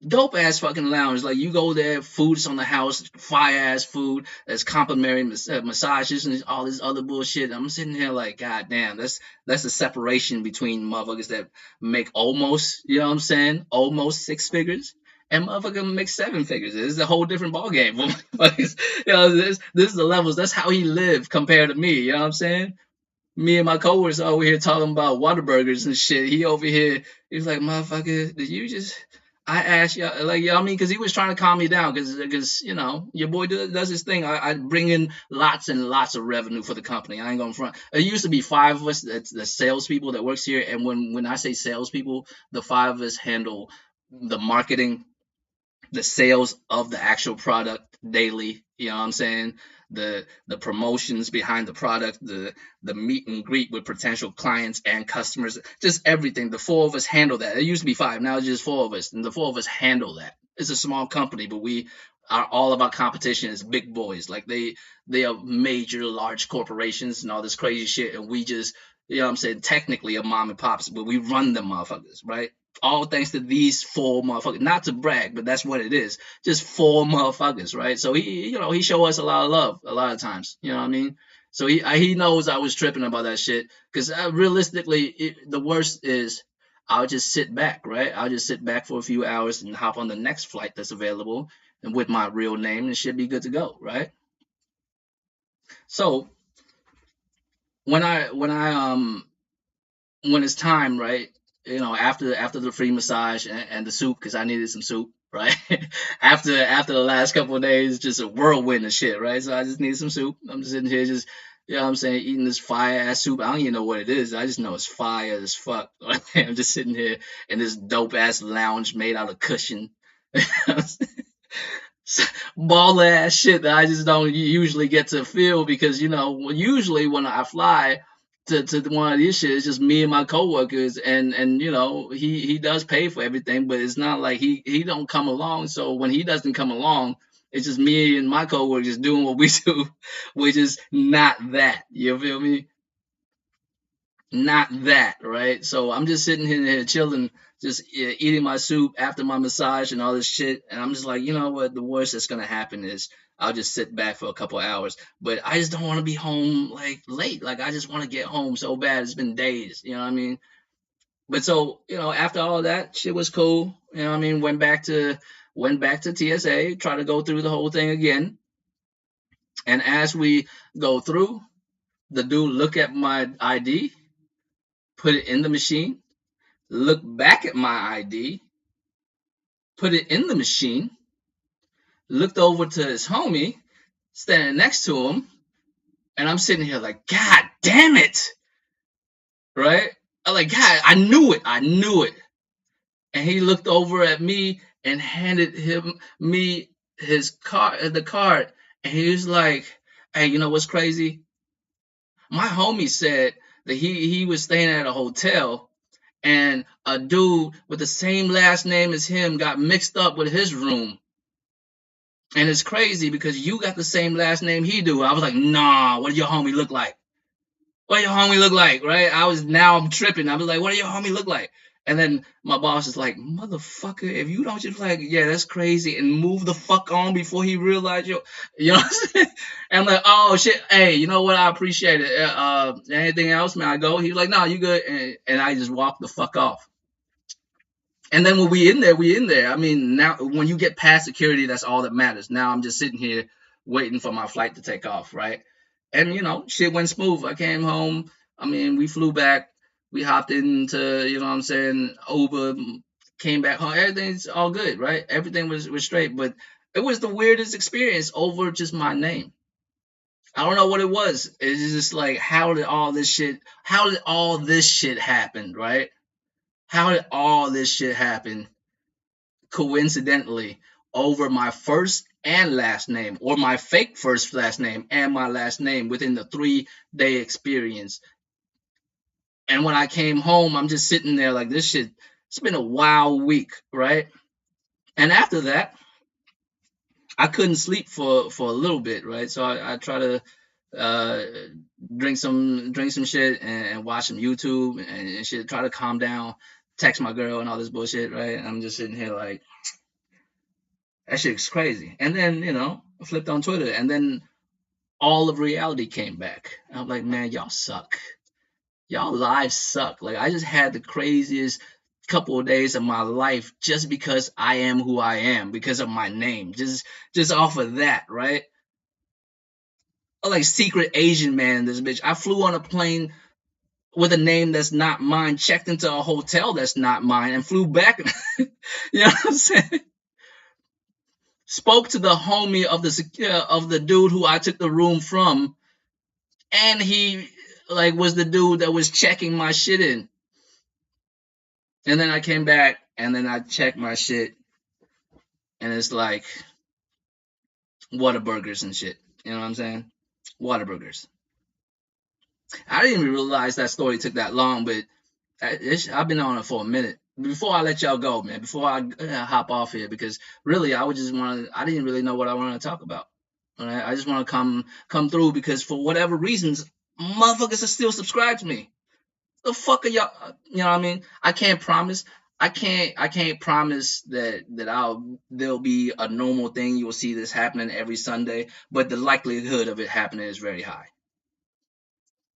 S1: Dope ass fucking lounge. Like you go there, food's on the house, fire ass food. There's complimentary massages and all this other bullshit. I'm sitting here like, god damn, that's the separation between motherfuckers that make almost, you know what I'm saying, almost six figures, and motherfucker make seven figures. This is a whole different ball game. You know, this is the levels. That's how he lived compared to me. You know what I'm saying? Me and my coworkers over here talking about Whataburgers and shit. He over here, he was like, motherfucker, did you just? I asked you, like, you know what I mean, because he was trying to calm me down, because you know your boy does his thing. I bring in lots and lots of revenue for the company. I ain't gonna front. There used to be five of us, that's the salespeople that works here, and when I say salespeople, the five of us handle the marketing, the sales of the actual product daily. You know what I'm saying? The promotions behind the product, the meet and greet with potential clients and customers, just everything. The four of us handle that. It used to be five, now it's just four of us, and the four of us handle that. It's a small company, but we are all of our competition is big boys. Like they are major large corporations and all this crazy shit, and we just you know what I'm saying technically a mom and pops, but we run them motherfuckers, right? All thanks to these four motherfuckers. Not to brag, but that's what it is. Just four motherfuckers, right? So he showed us a lot of love a lot of times. You know what I mean? So he knows I was tripping about that shit. Because realistically, the worst is I'll just sit back, right? I'll just sit back for a few hours and hop on the next flight that's available, and with my real name, and should be good to go, right? So when when it's time, right? You know, after the free massage and the soup, because I needed some soup, right? After the last couple of days, just a whirlwind of shit, right? So I just needed some soup. I'm just sitting here, just you know what I'm saying, eating this fire ass soup. I don't even know what it is. I just know it's fire as fuck. I'm just sitting here in this dope ass lounge made out of cushion. Baller ass shit that I just don't usually get to feel because you know usually when I fly to one of these shit, it's just me and my coworkers, and you know he does pay for everything, but it's not like he don't come along. So when he doesn't come along, it's just me and my coworkers doing what we do, which is not that. You feel me? Not that, right? So I'm just sitting here chilling, just eating my soup after my massage and all this shit, and I'm just like, you know what? The worst that's gonna happen is I'll just sit back for a couple hours, but I just don't want to be home like late. Like I just want to get home so bad. It's been days, you know what I mean? But so you know, after all that, shit was cool. You know what I mean? Went back to TSA, try to go through the whole thing again, and as we go through, the dude look at my ID, put it in the machine, look back at my ID, put it in the machine, looked over to his homie standing next to him, and I'm sitting here like, God damn it, right? I'm like, God, I knew it. and he looked over at me and handed me his card, the card, and he was like, "Hey, you know what's crazy? My homie said that he was staying at a hotel, and a dude with the same last name as him got mixed up with his room. And it's crazy because you got the same last name he do." I was like, "Nah, what do your homie look like? What do your homie look like?" Right? I'm tripping. I was like, "What do your homie look like?" And then my boss is like, "Motherfucker, if you don't just like, yeah, that's crazy," and move the fuck on before he realized you know what I'm saying? And I'm like, "Oh shit, hey, you know what? I appreciate it. Anything else, man?" I go. He was like, "No, you good," and I just walked the fuck off. And then when we in there, we in there. I mean, now when you get past security, that's all that matters. Now I'm just sitting here waiting for my flight to take off, right? And shit went smooth. I came home. I mean, we flew back. We hopped into, what I'm saying, Uber, came back home. Everything's all good, right? Everything was straight. But it was the weirdest experience over just my name. I don't know what it was. It's just like, how did all this shit happen, right? How did all this shit happen coincidentally over my first and last name, or my fake first last name and my last name, within the 3-day experience? And when I came home, I'm just sitting there like, this shit, it's been a wild week, right? And after that, I couldn't sleep for a little bit, right? So I try to uh, drink some shit and watch some YouTube and shit, try to calm down, text my girl and all this bullshit, right? And I'm just sitting here like, that shit's crazy. And then, I flipped on Twitter, and then all of reality came back. And I'm like, man, y'all suck. Y'all lives suck. Like, I just had the craziest couple of days of my life just because I am who I am, because of my name. Just off of that, right? I'm like secret Asian man in this bitch. I flew on a plane with a name that's not mine, checked into a hotel that's not mine, and flew back. You know what I'm saying? Spoke to the homie of the dude who I took the room from, and he like was the dude that was checking my shit in. And then I came back, and then I checked my shit, and it's like Whataburgers and shit. You know what I'm saying? Whataburgers. I didn't even realize that story took that long, but I've been on it for a minute. Before I let y'all go, man, before I hop off here, because really I didn't really know what I wanted to talk about. Right? I just want to come through because for whatever reasons, motherfuckers are still subscribed to me. The fuck are y'all? You know what I mean? I can't promise. I can't promise that there'll be a normal thing. You'll see this happening every Sunday, but the likelihood of it happening is very high.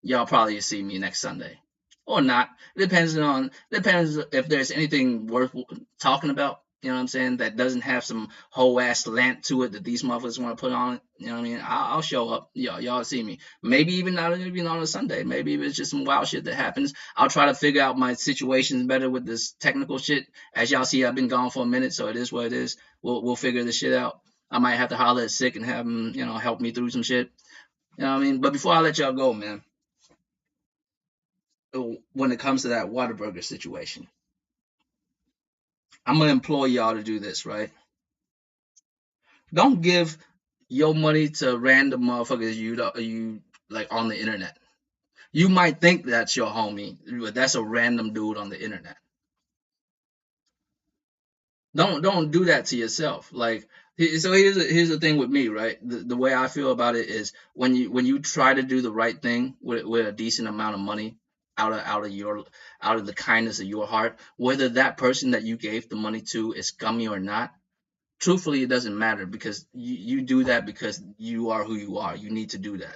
S1: Y'all probably see me next Sunday, or not. Depends if there's anything worth talking about. You know what I'm saying? That doesn't have some whole ass slant to it that these motherfuckers want to put on it. You know what I mean? I'll show up. Y'all see me. Maybe even not even on a Sunday. Maybe if it's just some wild shit that happens. I'll try to figure out my situations better with this technical shit. As y'all see, I've been gone for a minute, so it is what it is. We'll figure this shit out. I might have to holler at Sick and have him, help me through some shit. You know what I mean? But before I let y'all go, man, when it comes to that Whataburger situation, I'm gonna implore y'all to do this, right? Don't give your money to random motherfuckers you like on the internet. You might think that's your homie, but that's a random dude on the internet. Don't do that to yourself. Like, so here's the thing with me, right? The way I feel about it is when you try to do the right thing with a decent amount of money out of the kindness of your heart, whether that person that you gave the money to is scummy or not, truthfully, it doesn't matter, because you do that because you are who you are. You need to do that,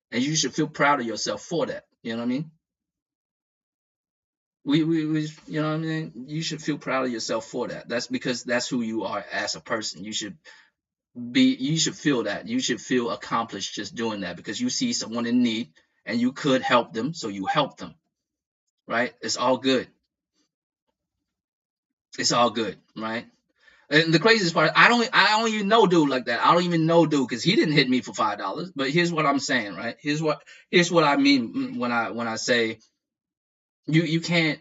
S1: and you should feel proud of yourself for that. You know what I mean? We you know what I mean? You should feel proud of yourself for that. That's because that's who you are as a person. You should feel that. You should feel accomplished just doing that, because you see someone in need and you could help them, so you help them, right? It's all good. It's all good, right? And the craziest part, I don't even know dude like that. I don't even know dude because he didn't hit me for $5. But here's what I'm saying, right? Here's what I mean when I say you can't.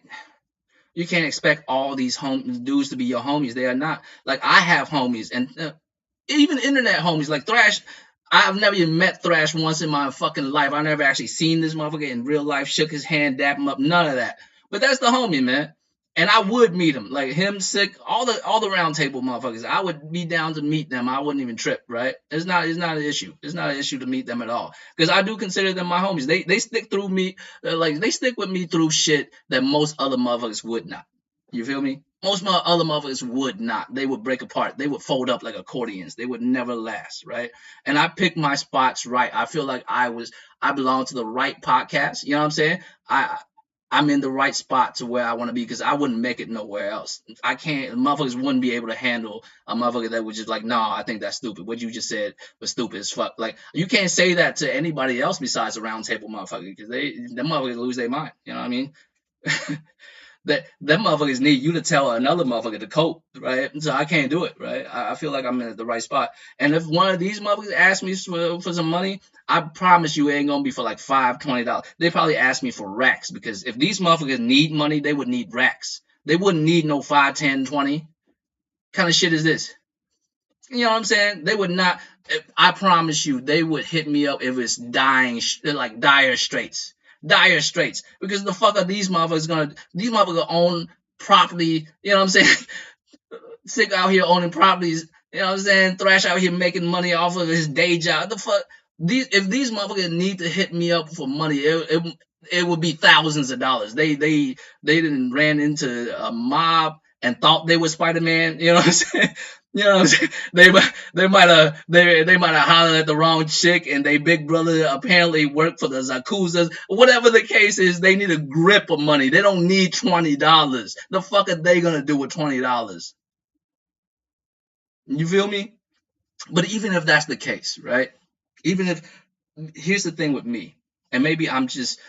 S1: You can't expect all these dudes to be your homies. They are not. Like, I have homies, and even internet homies like Thrash. I've never even met Thrash once in my fucking life. I never actually seen this motherfucker in real life, shook his hand, dap him up, none of that. But that's the homie, man. And I would meet him, like him, sick, all the round table motherfuckers. I would be down to meet them. I wouldn't even trip, right? It's not an issue. It's not an issue to meet them at all, because I do consider them my homies. They stick through me, like they stick with me through shit that most other motherfuckers would not. You feel me? Most other motherfuckers would not. They would break apart. They would fold up like accordions. They would never last, right? And I picked my spots right. I feel like I belong to the right podcast. You know what I'm saying? I'm in the right spot to where I want to be, because I wouldn't make it nowhere else. I can't. Motherfuckers wouldn't be able to handle a motherfucker that was just like, no, I think that's stupid. What you just said was stupid as fuck. Like, you can't say that to anybody else besides a round table motherfucker, because them motherfuckers lose their mind. You know what I mean? That motherfuckers need you to tell another motherfucker to cope, right? So I can't do it, right? I feel like I'm in the right spot. And if one of these motherfuckers asks me for some money, I promise you it ain't gonna be for like $5, $20. They probably ask me for racks, because if these motherfuckers need money, they would need racks. They wouldn't need no 5, 10, 20. Kind of shit is this? You know what I'm saying? They would not. I promise you, they would hit me up if it's like dire straits. Dire straits. Because the fuck are these motherfuckers gonna? These motherfuckers own property. You know what I'm saying? Sick out here owning properties. You know what I'm saying? Thrash out here making money off of his day job. The fuck? If these motherfuckers need to hit me up for money, it would be thousands of dollars. They didn't ran into a mob and thought they were Spider-Man. You know what I'm saying? You know what I'm saying? They might have hollered at the wrong chick, and they big brother apparently worked for the Zakuzas. Whatever the case is, they need a grip of money. They don't need $20. The fuck are they gonna do with $20? You feel me? But even if that's the case, right? Even if Here's the thing with me, and maybe I'm just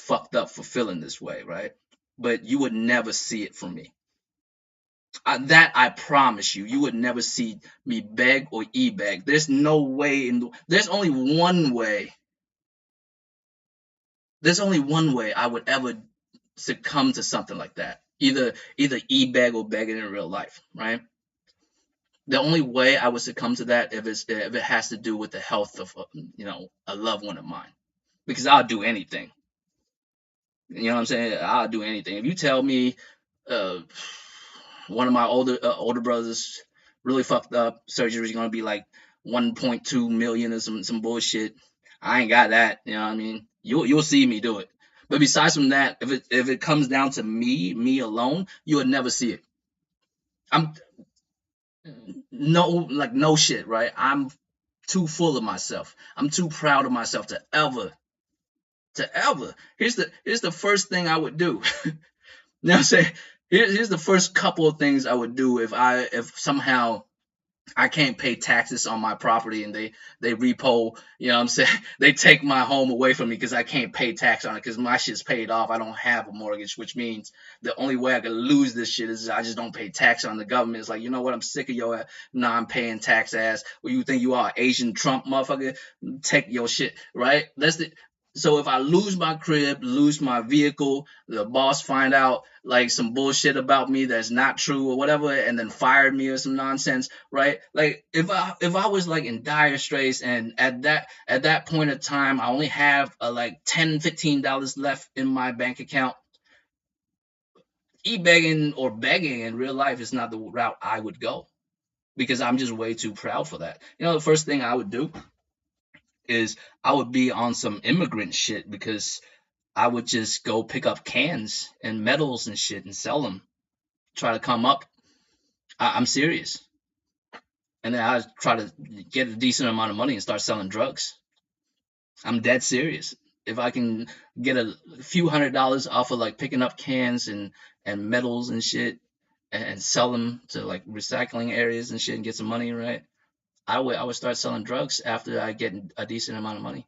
S1: fucked up for feeling this way, right? But you would never see it from me. That I promise you, you would never see me beg or e-beg. There's no way there's only one way. There's only one way I would ever succumb to something like that. Either e-beg or begging in real life, right? The only way I would succumb to that if it has to do with the health of a loved one of mine, because I'll do anything. You know what I'm saying? I'll do anything. If you tell me one of my older brothers really fucked up, surgery is gonna be like 1.2 million or some bullshit, I ain't got that. You know what I mean? You'll see me do it. But besides from that, if it comes down to me alone, you would never see it. I'm no shit, right? I'm too full of myself. I'm too proud of myself to ever. Here's the first thing I would do. You know what I'm saying? Here's the first couple of things I would do if somehow I can't pay taxes on my property and they repo, you know what I'm saying? They take my home away from me because I can't pay tax on it because my shit's paid off. I don't have a mortgage, which means the only way I could lose this shit is I just don't pay tax on the government. It's like, you know what? I'm sick of your non-paying tax ass. What you think you are, Asian Trump motherfucker? Take your shit, right? So if I lose my crib, lose my vehicle, the boss find out like some bullshit about me that's not true or whatever, and then fired me or some nonsense, right? Like if I was like in dire straits and at that point of time I only have like $10-15 left in my bank account, e-begging or begging in real life is not the route I would go, because I'm just way too proud for that. You know, the first thing I would do is I would be on some immigrant shit, because I would just go pick up cans and medals and shit and sell them. Try to come up. I'm serious. And then I try to get a decent amount of money and start selling drugs. I'm dead serious. If I can get a few $100s off of like picking up cans and medals and shit and sell them to like recycling areas and shit and get some money, right? I would start selling drugs after I get a decent amount of money.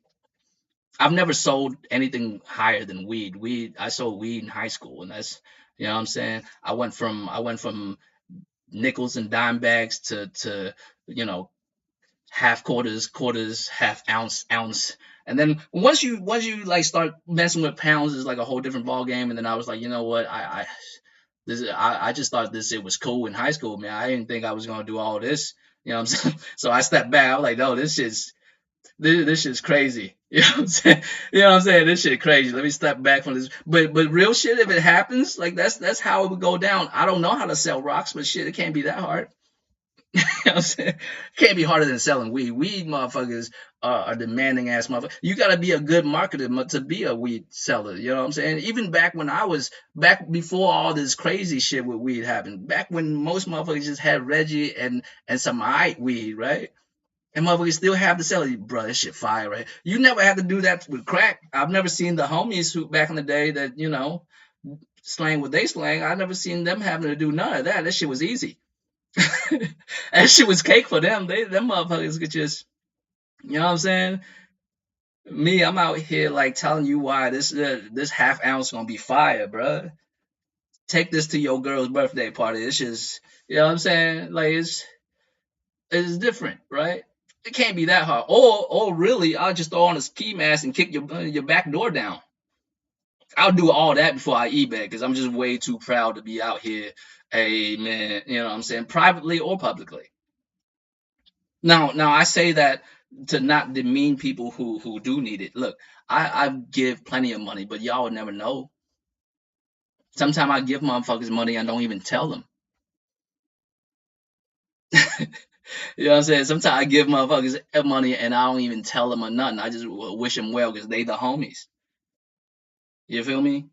S1: I've never sold anything higher than weed. I sold weed in high school, and that's, you know what I'm saying? I went from nickels and dime bags to half quarters, half ounce. And then once you like start messing with pounds, it's like a whole different ball game. And then I was like, you know what? I just thought this shit was cool in high school, man. I didn't think I was gonna do all this. You know what I'm saying? So I stepped back. I was like, no, this shit's crazy. You know what I'm saying? You know what I'm saying? This shit crazy. Let me step back from this. But real shit, if it happens, like that's how it would go down. I don't know how to sell rocks, but shit, it can't be that hard. You know what I'm saying? It can't be harder than selling weed. Weed motherfuckers are demanding ass motherfuckers. You gotta be a good marketer to be a weed seller. You know what I'm saying? Even back when I was back before all this crazy shit with weed happened, back when most motherfuckers just had Reggie and some aight weed, right? And motherfuckers still have to sell it, bro. That shit fire, right? You never had to do that with crack. I've never seen the homies who back in the day that slang what they slang. I never seen them having to do none of that. That shit was easy. That shit was cake for them. Them motherfuckers could just, you know what I'm saying? Me, I'm out here like telling you why this half ounce gonna be fire, bro. Take this to your girl's birthday party. It's just, you know what I'm saying? Like it's different, right? It can't be that hard. Or really, I'll just throw on a ski mask and kick your back door down. I'll do all that before I eBay because I'm just way too proud to be out here. Hey man, you know what I'm saying? Privately or publicly. Now I say that to not demean people who do need it. Look, I give plenty of money, but y'all would never know. Sometimes I give motherfuckers money and don't even tell them. You know what I'm saying? Sometimes I give motherfuckers money and I don't even tell them or nothing. I just wish them well because they the homies. You feel me?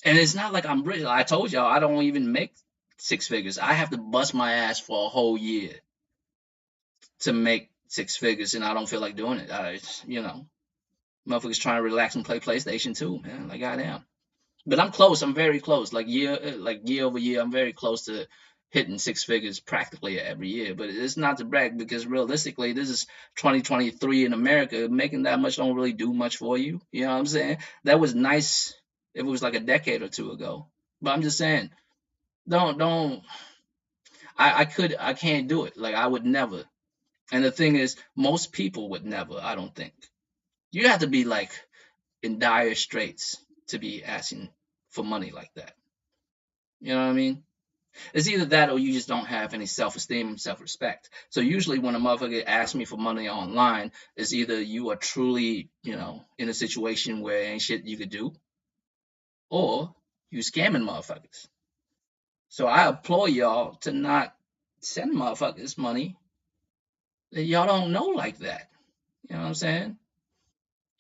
S1: And it's not like I'm rich. I told y'all I don't even make six figures. I have to bust my ass for a whole year to make six figures, and I don't feel like doing it. Motherfuckers trying to relax and play PlayStation too, man. Like goddamn. But I'm close. I'm very close. Like year over year, I'm very close to hitting six figures practically every year. But it's not to brag because realistically, this is 2023 in America. Making that much don't really do much for you. You know what I'm saying? That was nice if it was like a decade or two ago. But I'm just saying, don't. I can't do it. Like I would never. And the thing is, most people would never. I don't think. You have to be like in dire straits to be asking for money like that. You know what I mean? It's either that or you just don't have any self-esteem and self-respect. So usually when a motherfucker asks me for money online, it's either you are truly, in a situation where ain't shit you could do, or you scamming motherfuckers. So I implore y'all to not send motherfuckers money that y'all don't know like that. You know what I'm saying?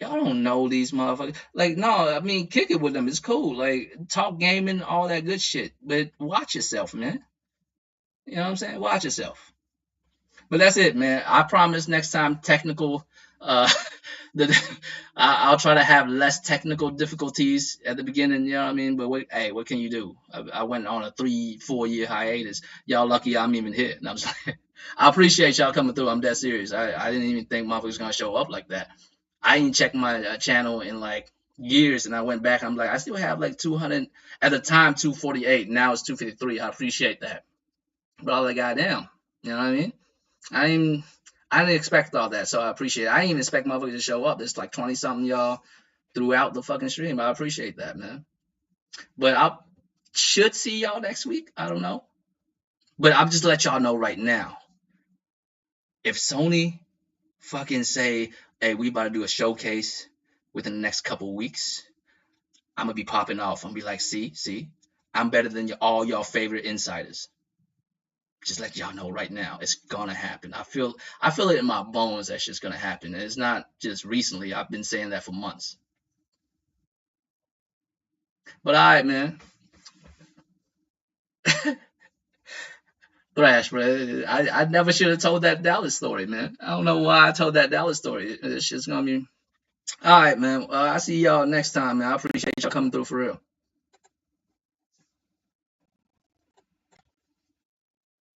S1: Y'all don't know these motherfuckers. Like, no, I mean, kick it with them. It's cool. Like, talk gaming, all that good shit. But watch yourself, man. You know what I'm saying? Watch yourself. But that's it, man. I promise next time technical. Uh, I'll try to have less technical difficulties at the beginning. You know what I mean? But what can you do? I went on a 3-4 year hiatus. Y'all lucky I'm even here. And I'm just like, I appreciate y'all coming through. I'm dead serious. I didn't even think motherfuckers gonna show up like that. I didn't check my channel in like years, and I went back. I'm like, I still have like 200 at the time, 248. Now it's 253. I appreciate that, but I was like, goddamn, you know what I mean? I didn't expect all that, so I appreciate it. I didn't even expect motherfuckers to show up. There's like 20 something y'all throughout the fucking stream. I appreciate that, man. But I should see y'all next week. I don't know, but I'll just let y'all know right now. If Sony fucking say, hey, we about to do a showcase within the next couple weeks, I'm gonna be popping off. I'm gonna be like, see, I'm better than all y'all favorite insiders. Just let y'all know right now, it's gonna happen. I feel it in my bones that shit's gonna happen. And it's not just recently. I've been saying that for months. But all right, man. Thrash, bro. I never should have told that Dallas story, man. I don't know why I told that Dallas story. It's just gonna be all right, man. I see y'all next time, man. I appreciate y'all coming through for real.